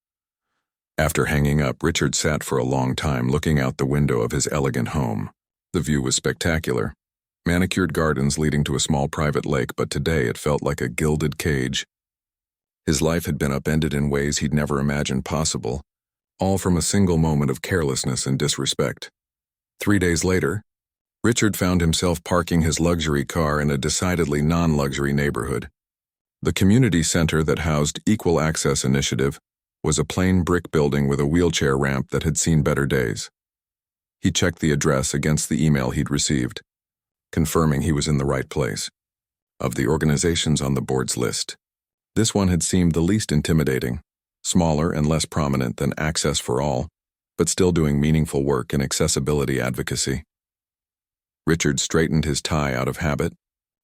After hanging up, Richard sat for a long time looking out the window of his elegant home. The view was spectacular. Manicured gardens leading to a small private lake, but today it felt like a gilded cage. His life had been upended in ways he'd never imagined possible, all from a single moment of carelessness and disrespect. 3 days later, Richard found himself parking his luxury car in a decidedly non-luxury neighborhood. The community center that housed Equal Access Initiative was a plain brick building with a wheelchair ramp that had seen better days. He checked the address against the email he'd received, confirming he was in the right place. Of the organizations on the board's list, this one had seemed the least intimidating, smaller and less prominent than Access for All, but still doing meaningful work in accessibility advocacy. Richard straightened his tie out of habit,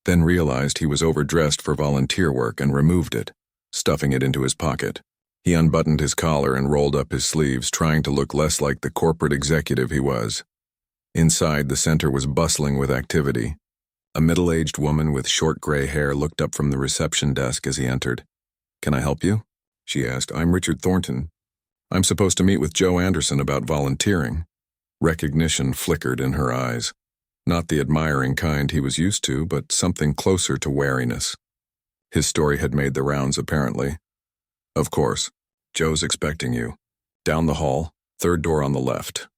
then realized he was overdressed for volunteer work and removed it, stuffing it into his pocket. He unbuttoned his collar and rolled up his sleeves, trying to look less like the corporate executive he was. Inside, the center was bustling with activity. A middle-aged woman with short gray hair looked up from the reception desk as he entered. "Can I help you?" she asked. "I'm Richard Thornton. I'm supposed to meet with Joe Anderson about volunteering." Recognition flickered in her eyes. Not the admiring kind he was used to, but something closer to wariness. His story had made the rounds, apparently. "Of course. Joe's expecting you. Down the hall, third door on the left."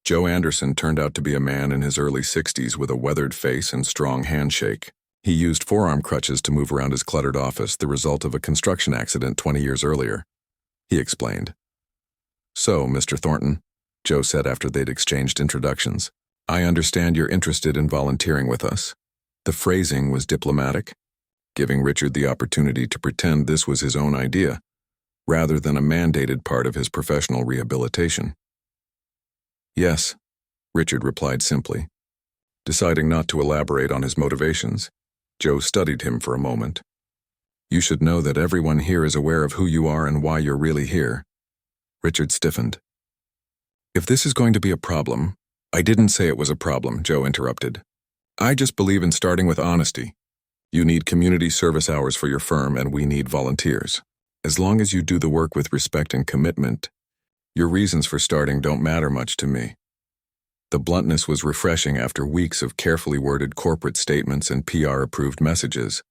Joe Anderson turned out to be a man in his early 60s with a weathered face and strong handshake. He used forearm crutches to move around his cluttered office, the result of a construction accident 20 years earlier. He explained. "So, Mr. Thornton," Joe said after they'd exchanged introductions, "I understand you're interested in volunteering with us." The phrasing was diplomatic, giving Richard the opportunity to pretend this was his own idea, rather than a mandated part of his professional rehabilitation. "Yes," Richard replied simply. Deciding not to elaborate on his motivations, Joe studied him for a moment. "You should know that everyone here is aware of who you are and why you're really here." Richard stiffened. "If this is going to be a problem—" "I didn't say it was a problem," Joe interrupted. "I just believe in starting with honesty. You need community service hours for your firm, and we need volunteers. As long as you do the work with respect and commitment, your reasons for starting don't matter much to me." The bluntness was refreshing after weeks of carefully worded corporate statements and PR-approved messages.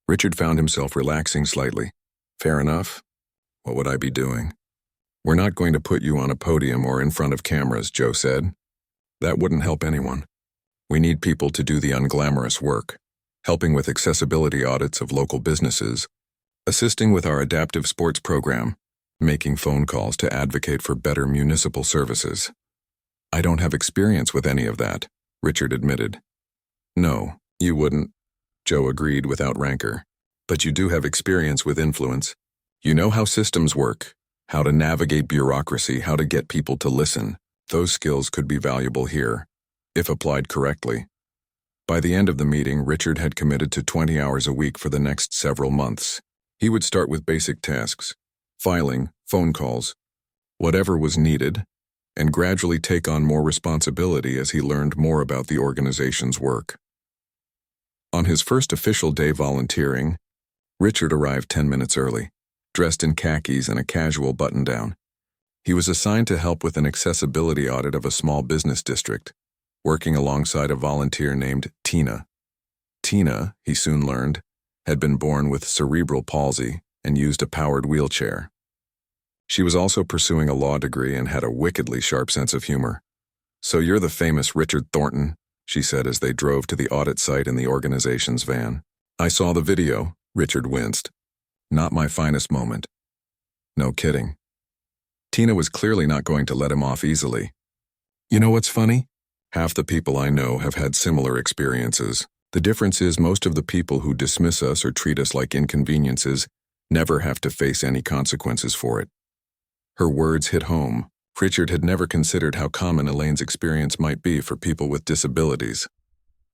Richard found himself relaxing slightly. "Fair enough. What would I be doing?" "We're not going to put you on a podium or in front of cameras," Joe said. "That wouldn't help anyone. We need people to do the unglamorous work, helping with accessibility audits of local businesses, assisting with our adaptive sports program, making phone calls to advocate for better municipal services." "I don't have experience with any of that," Richard admitted. "No, you wouldn't," Joe agreed without rancor. "But you do have experience with influence. You know how systems work, how to navigate bureaucracy, how to get people to listen. Those skills could be valuable here, if applied correctly." By the end of the meeting, Richard had committed to 20 hours a week for the next several months. He would start with basic tasks, filing, phone calls, whatever was needed, and gradually take on more responsibility as he learned more about the organization's work. On his first official day volunteering, Richard arrived 10 minutes early, dressed in khakis and a casual button-down. He was assigned to help with an accessibility audit of a small business district, working alongside a volunteer named Tina. Tina, he soon learned, had been born with cerebral palsy and used a powered wheelchair. She was also pursuing a law degree and had a wickedly sharp sense of humor. "So you're the famous Richard Thornton," she said as they drove to the audit site in the organization's van. "I saw the video," Richard winced. "Not my finest moment." "No kidding." Tina was clearly not going to let him off easily. "You know what's funny? Half the people I know have had similar experiences. The difference is most of the people who dismiss us or treat us like inconveniences never have to face any consequences for it." Her words hit home. Richard had never considered how common Elaine's experience might be for people with disabilities.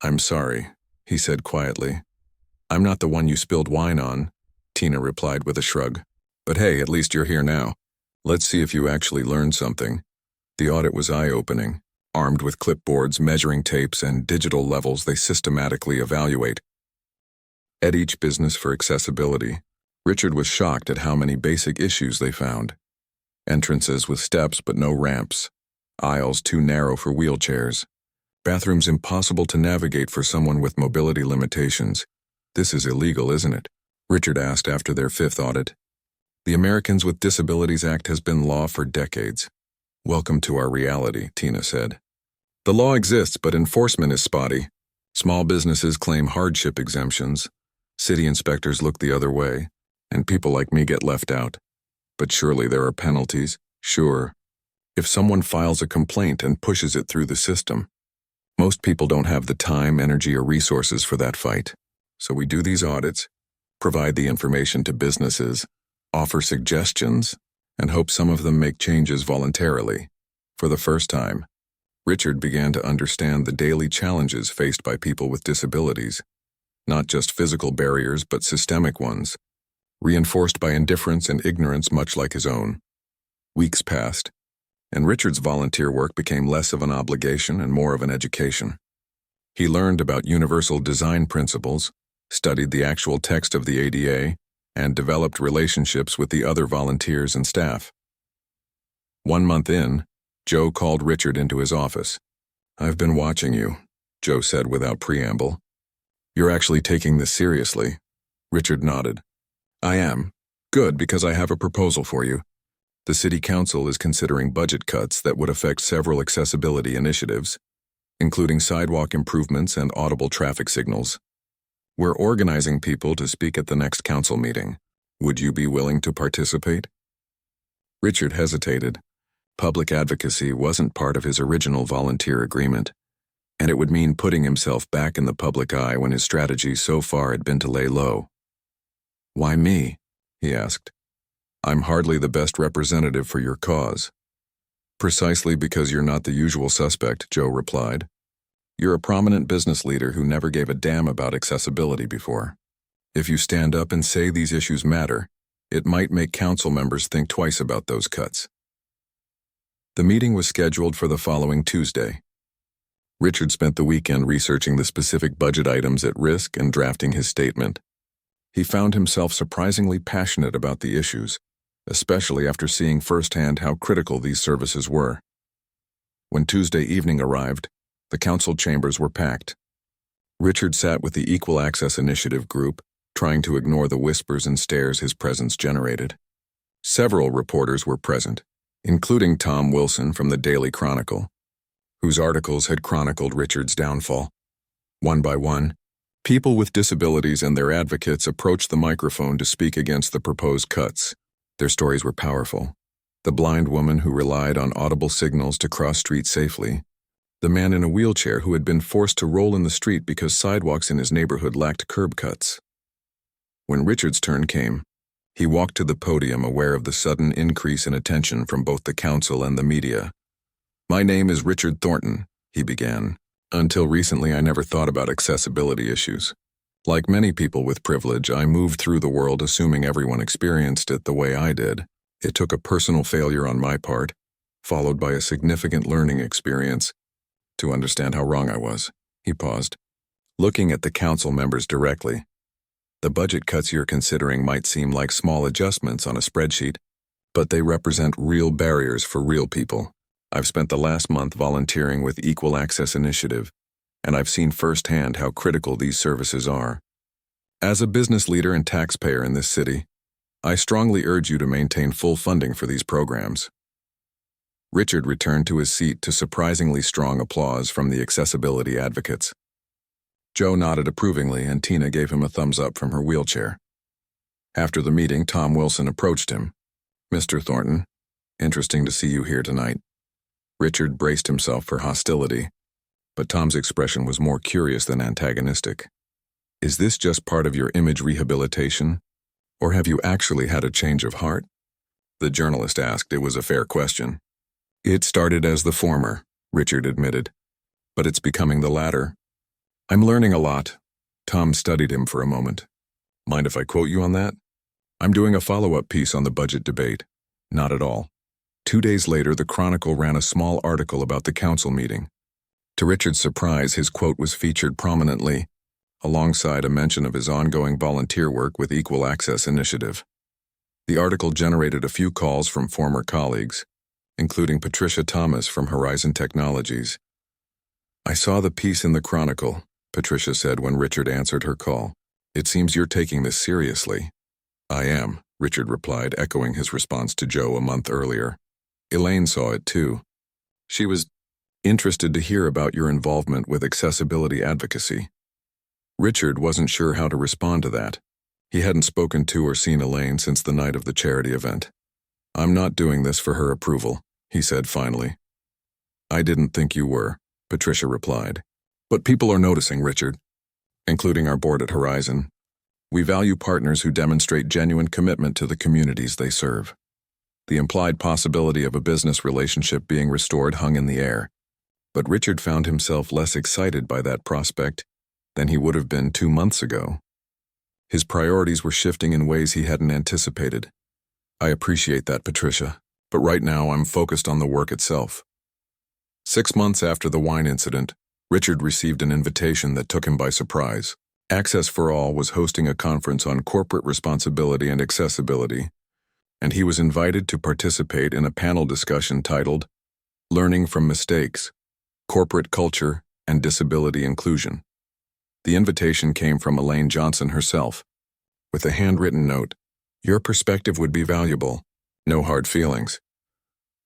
"I'm sorry," he said quietly. "I'm not the one you spilled wine on," Tina replied with a shrug. "But hey, at least you're here now. Let's see if you actually learned something." The audit was eye-opening. Armed with clipboards, measuring tapes, and digital levels they systematically evaluate. At each business for accessibility, Richard was shocked at how many basic issues they found. Entrances with steps but no ramps, aisles too narrow for wheelchairs, bathrooms impossible to navigate for someone with mobility limitations. "This is illegal, isn't it?" Richard asked after their fifth audit. "The Americans with Disabilities Act has been law for decades." "Welcome to our reality," Tina said. "The law exists, but enforcement is spotty. Small businesses claim hardship exemptions, city inspectors look the other way, and people like me get left out. But surely there are penalties." "Sure. If someone files a complaint and pushes it through the system, most people don't have the time, energy, or resources for that fight. So we do these audits, provide the information to businesses, offer suggestions, and hope some of them make changes voluntarily. For the first time, Richard began to understand the daily challenges faced by people with disabilities, not just physical barriers but systemic ones, reinforced by indifference and ignorance much like his own. Weeks passed, and Richard's volunteer work became less of an obligation and more of an education. He learned about universal design principles, studied the actual text of the ADA, and developed relationships with the other volunteers and staff. 1 month in, Joe called Richard into his office. "I've been watching you," Joe said without preamble. "You're actually taking this seriously." Richard nodded. "I am. Good, because I have a proposal for you. The City Council is considering budget cuts that would affect several accessibility initiatives, including sidewalk improvements and audible traffic signals. We're organizing people to speak at the next council meeting. Would you be willing to participate?" Richard hesitated. Public advocacy wasn't part of his original volunteer agreement, and it would mean putting himself back in the public eye when his strategy so far had been to lay low. "Why me?" he asked. "I'm hardly the best representative for your cause." "Precisely because you're not the usual suspect," Joe replied. "You're a prominent business leader who never gave a damn about accessibility before. If you stand up and say these issues matter, it might make council members think twice about those cuts." The meeting was scheduled for the following Tuesday. Richard spent the weekend researching the specific budget items at risk and drafting his statement. He found himself surprisingly passionate about the issues, especially after seeing firsthand how critical these services were. When Tuesday evening arrived, the council chambers were packed. Richard sat with the Equal Access Initiative group, trying to ignore the whispers and stares his presence generated. Several reporters were present, including Tom Wilson from the Daily Chronicle, whose articles had chronicled Richard's downfall. One by one, people with disabilities and their advocates approached the microphone to speak against the proposed cuts. Their stories were powerful. The blind woman who relied on audible signals to cross streets safely, the man in a wheelchair who had been forced to roll in the street because sidewalks in his neighborhood lacked curb cuts. When Richard's turn came, he walked to the podium aware of the sudden increase in attention from both the council and the media. "My name is Richard Thornton," he began. "Until recently, I never thought about accessibility issues. Like many people with privilege, I moved through the world assuming everyone experienced it the way I did. It took a personal failure on my part, followed by a significant learning experience, to understand how wrong I was." He paused, looking at the council members directly. "The budget cuts you're considering might seem like small adjustments on a spreadsheet, but they represent real barriers for real people. I've spent the last month volunteering with Equal Access Initiative, and I've seen firsthand how critical these services are. As a business leader and taxpayer in this city, I strongly urge you to maintain full funding for these programs." Richard returned to his seat to surprisingly strong applause from the accessibility advocates. Joe nodded approvingly, and Tina gave him a thumbs up from her wheelchair. After the meeting, Tom Wilson approached him. "Mr. Thornton, interesting to see you here tonight." Richard braced himself for hostility, but Tom's expression was more curious than antagonistic. "Is this just part of your image rehabilitation, or have you actually had a change of heart?" the journalist asked. It was a fair question. "It started as the former," Richard admitted, "but it's becoming the latter. I'm learning a lot." Tom studied him for a moment. "Mind if I quote you on that?" "I'm doing a follow-up piece on the budget debate." "Not at all." 2 days later, the Chronicle ran a small article about the council meeting. To Richard's surprise, his quote was featured prominently, alongside a mention of his ongoing volunteer work with Equal Access Initiative. The article generated a few calls from former colleagues, including Patricia Thomas from Horizon Technologies. "I saw the piece in the Chronicle," Patricia said when Richard answered her call. "It seems you're taking this seriously." "I am," Richard replied, echoing his response to Joe a month earlier. "Elaine saw it too. She was interested to hear about your involvement with accessibility advocacy." Richard wasn't sure how to respond to that. He hadn't spoken to or seen Elaine since the night of the charity event. "I'm not doing this for her approval," he said finally. I didn't think you were, Patricia replied. But people are noticing, Richard, including our board at Horizon. We value partners who demonstrate genuine commitment to the communities they serve. The implied possibility of a business relationship being restored hung in the air, but Richard found himself less excited by that prospect than he would have been 2 months ago. His priorities were shifting in ways he hadn't anticipated. I appreciate that, Patricia, but right now I'm focused on the work itself. 6 months after the wine incident, Richard received an invitation that took him by surprise. Access for All was hosting a conference on corporate responsibility and accessibility, and he was invited to participate in a panel discussion titled Learning from Mistakes, Corporate Culture and Disability Inclusion. The invitation came from Elaine Johnson herself, with a handwritten note, "Your perspective would be valuable. No hard feelings."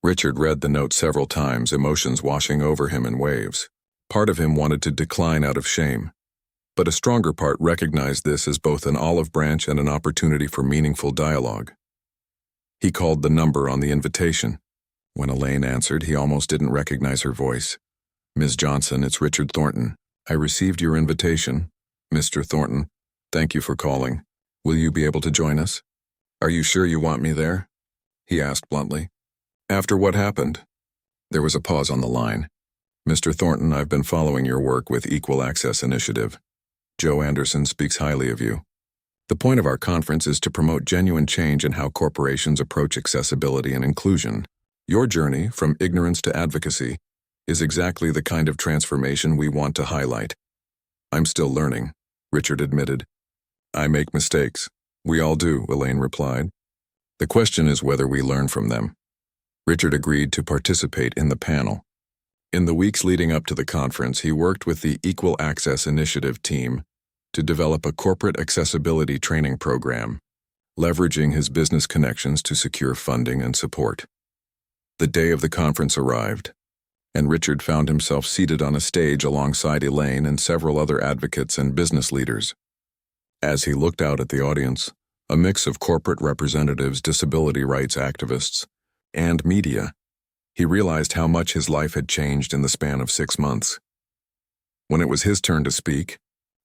Richard read the note several times, emotions washing over him in waves. Part of him wanted to decline out of shame, but a stronger part recognized this as both an olive branch and an opportunity for meaningful dialogue. He called the number on the invitation. When Elaine answered, he almost didn't recognize her voice. "Ms. Johnson, it's Richard Thornton. I received your invitation. Mr. Thornton, thank you for calling. Will you be able to join us?" "Are you sure you want me there?" he asked bluntly. "After what happened?" There was a pause on the line. "Mr. Thornton, I've been following your work with Equal Access Initiative. Joe Anderson speaks highly of you. The point of our conference is to promote genuine change in how corporations approach accessibility and inclusion. Your journey, from ignorance to advocacy, is exactly the kind of transformation we want to highlight." "I'm still learning," Richard admitted. "I make mistakes. We all do," Elaine replied. "The question is whether we learn from them." Richard agreed to participate in the panel. In the weeks leading up to the conference, he worked with the Equal Access Initiative team to develop a corporate accessibility training program, leveraging his business connections to secure funding and support. The day of the conference arrived, and Richard found himself seated on a stage alongside Elaine and several other advocates and business leaders. As he looked out at the audience, a mix of corporate representatives, disability rights activists, and media, he realized how much his life had changed in the span of 6 months. When it was his turn to speak,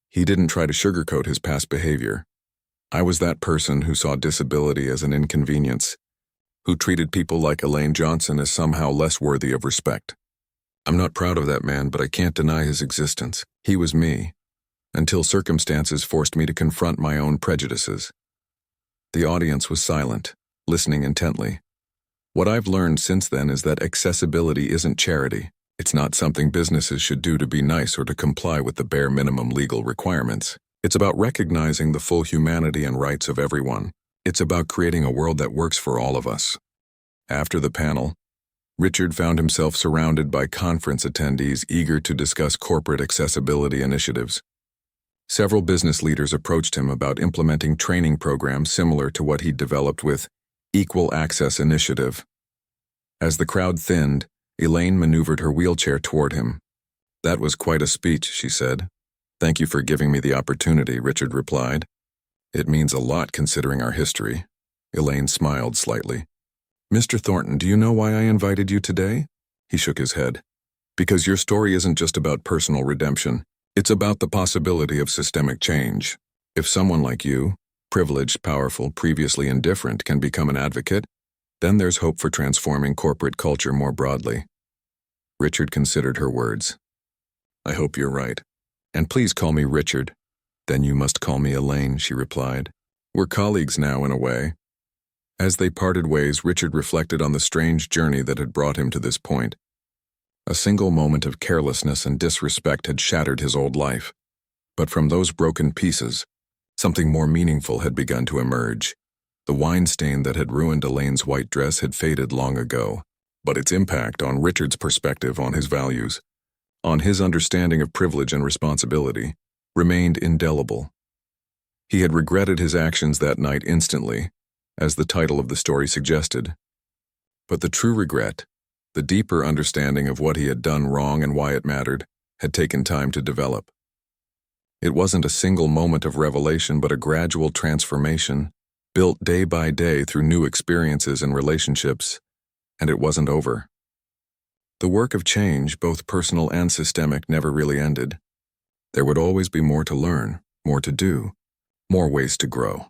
he didn't try to sugarcoat his past behavior. "I was that person who saw disability as an inconvenience, who treated people like Elaine Johnson as somehow less worthy of respect. I'm not proud of that man, but I can't deny his existence. He was me, until circumstances forced me to confront my own prejudices." The audience was silent, listening intently. What I've learned since then is that accessibility isn't charity. It's not something businesses should do to be nice or to comply with the bare minimum legal requirements. It's about recognizing the full humanity and rights of everyone. It's about creating a world that works for all of us. After the panel, Richard found himself surrounded by conference attendees eager to discuss corporate accessibility initiatives. Several business leaders approached him about implementing training programs similar to what he'd developed with Equal Access Initiative. As the crowd thinned, Elaine maneuvered her wheelchair toward him. "That was quite a speech," she said. "Thank you for giving me the opportunity," Richard replied. "It means a lot considering our history." Elaine smiled slightly. "Mr. Thornton, do you know why I invited you today?" He shook his head. "Because your story isn't just about personal redemption. It's about the possibility of systemic change. If someone like you, privileged, powerful, previously indifferent, can become an advocate, then there's hope for transforming corporate culture more broadly." Richard considered her words. "I hope you're right. And please call me Richard." "Then you must call me Elaine," she replied. "We're colleagues now, in a way." As they parted ways, Richard reflected on the strange journey that had brought him to this point. A single moment of carelessness and disrespect had shattered his old life. But from those broken pieces, something more meaningful had begun to emerge. The wine stain that had ruined Elaine's white dress had faded long ago, but its impact on Richard's perspective on his values, on his understanding of privilege and responsibility, remained indelible. He had regretted his actions that night instantly, as the title of the story suggested. But the true regret, the deeper understanding of what he had done wrong and why it mattered, had taken time to develop. It wasn't a single moment of revelation, but a gradual transformation, built day by day through new experiences and relationships and it wasn't over. The work of change, both personal and systemic, never really ended. There would always be more to learn, more to do, more ways to grow.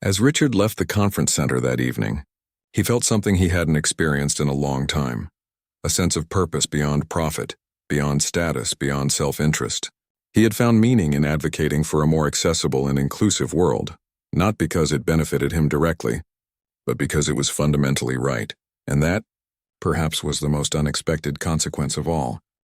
As Richard left the conference center that evening, he felt something he hadn't experienced in a long time, a sense of purpose beyond profit, beyond status, beyond self-interest. He had found meaning in advocating for a more accessible and inclusive world, not because it benefited him directly, but because it was fundamentally right, and that, perhaps, was the most unexpected consequence of all.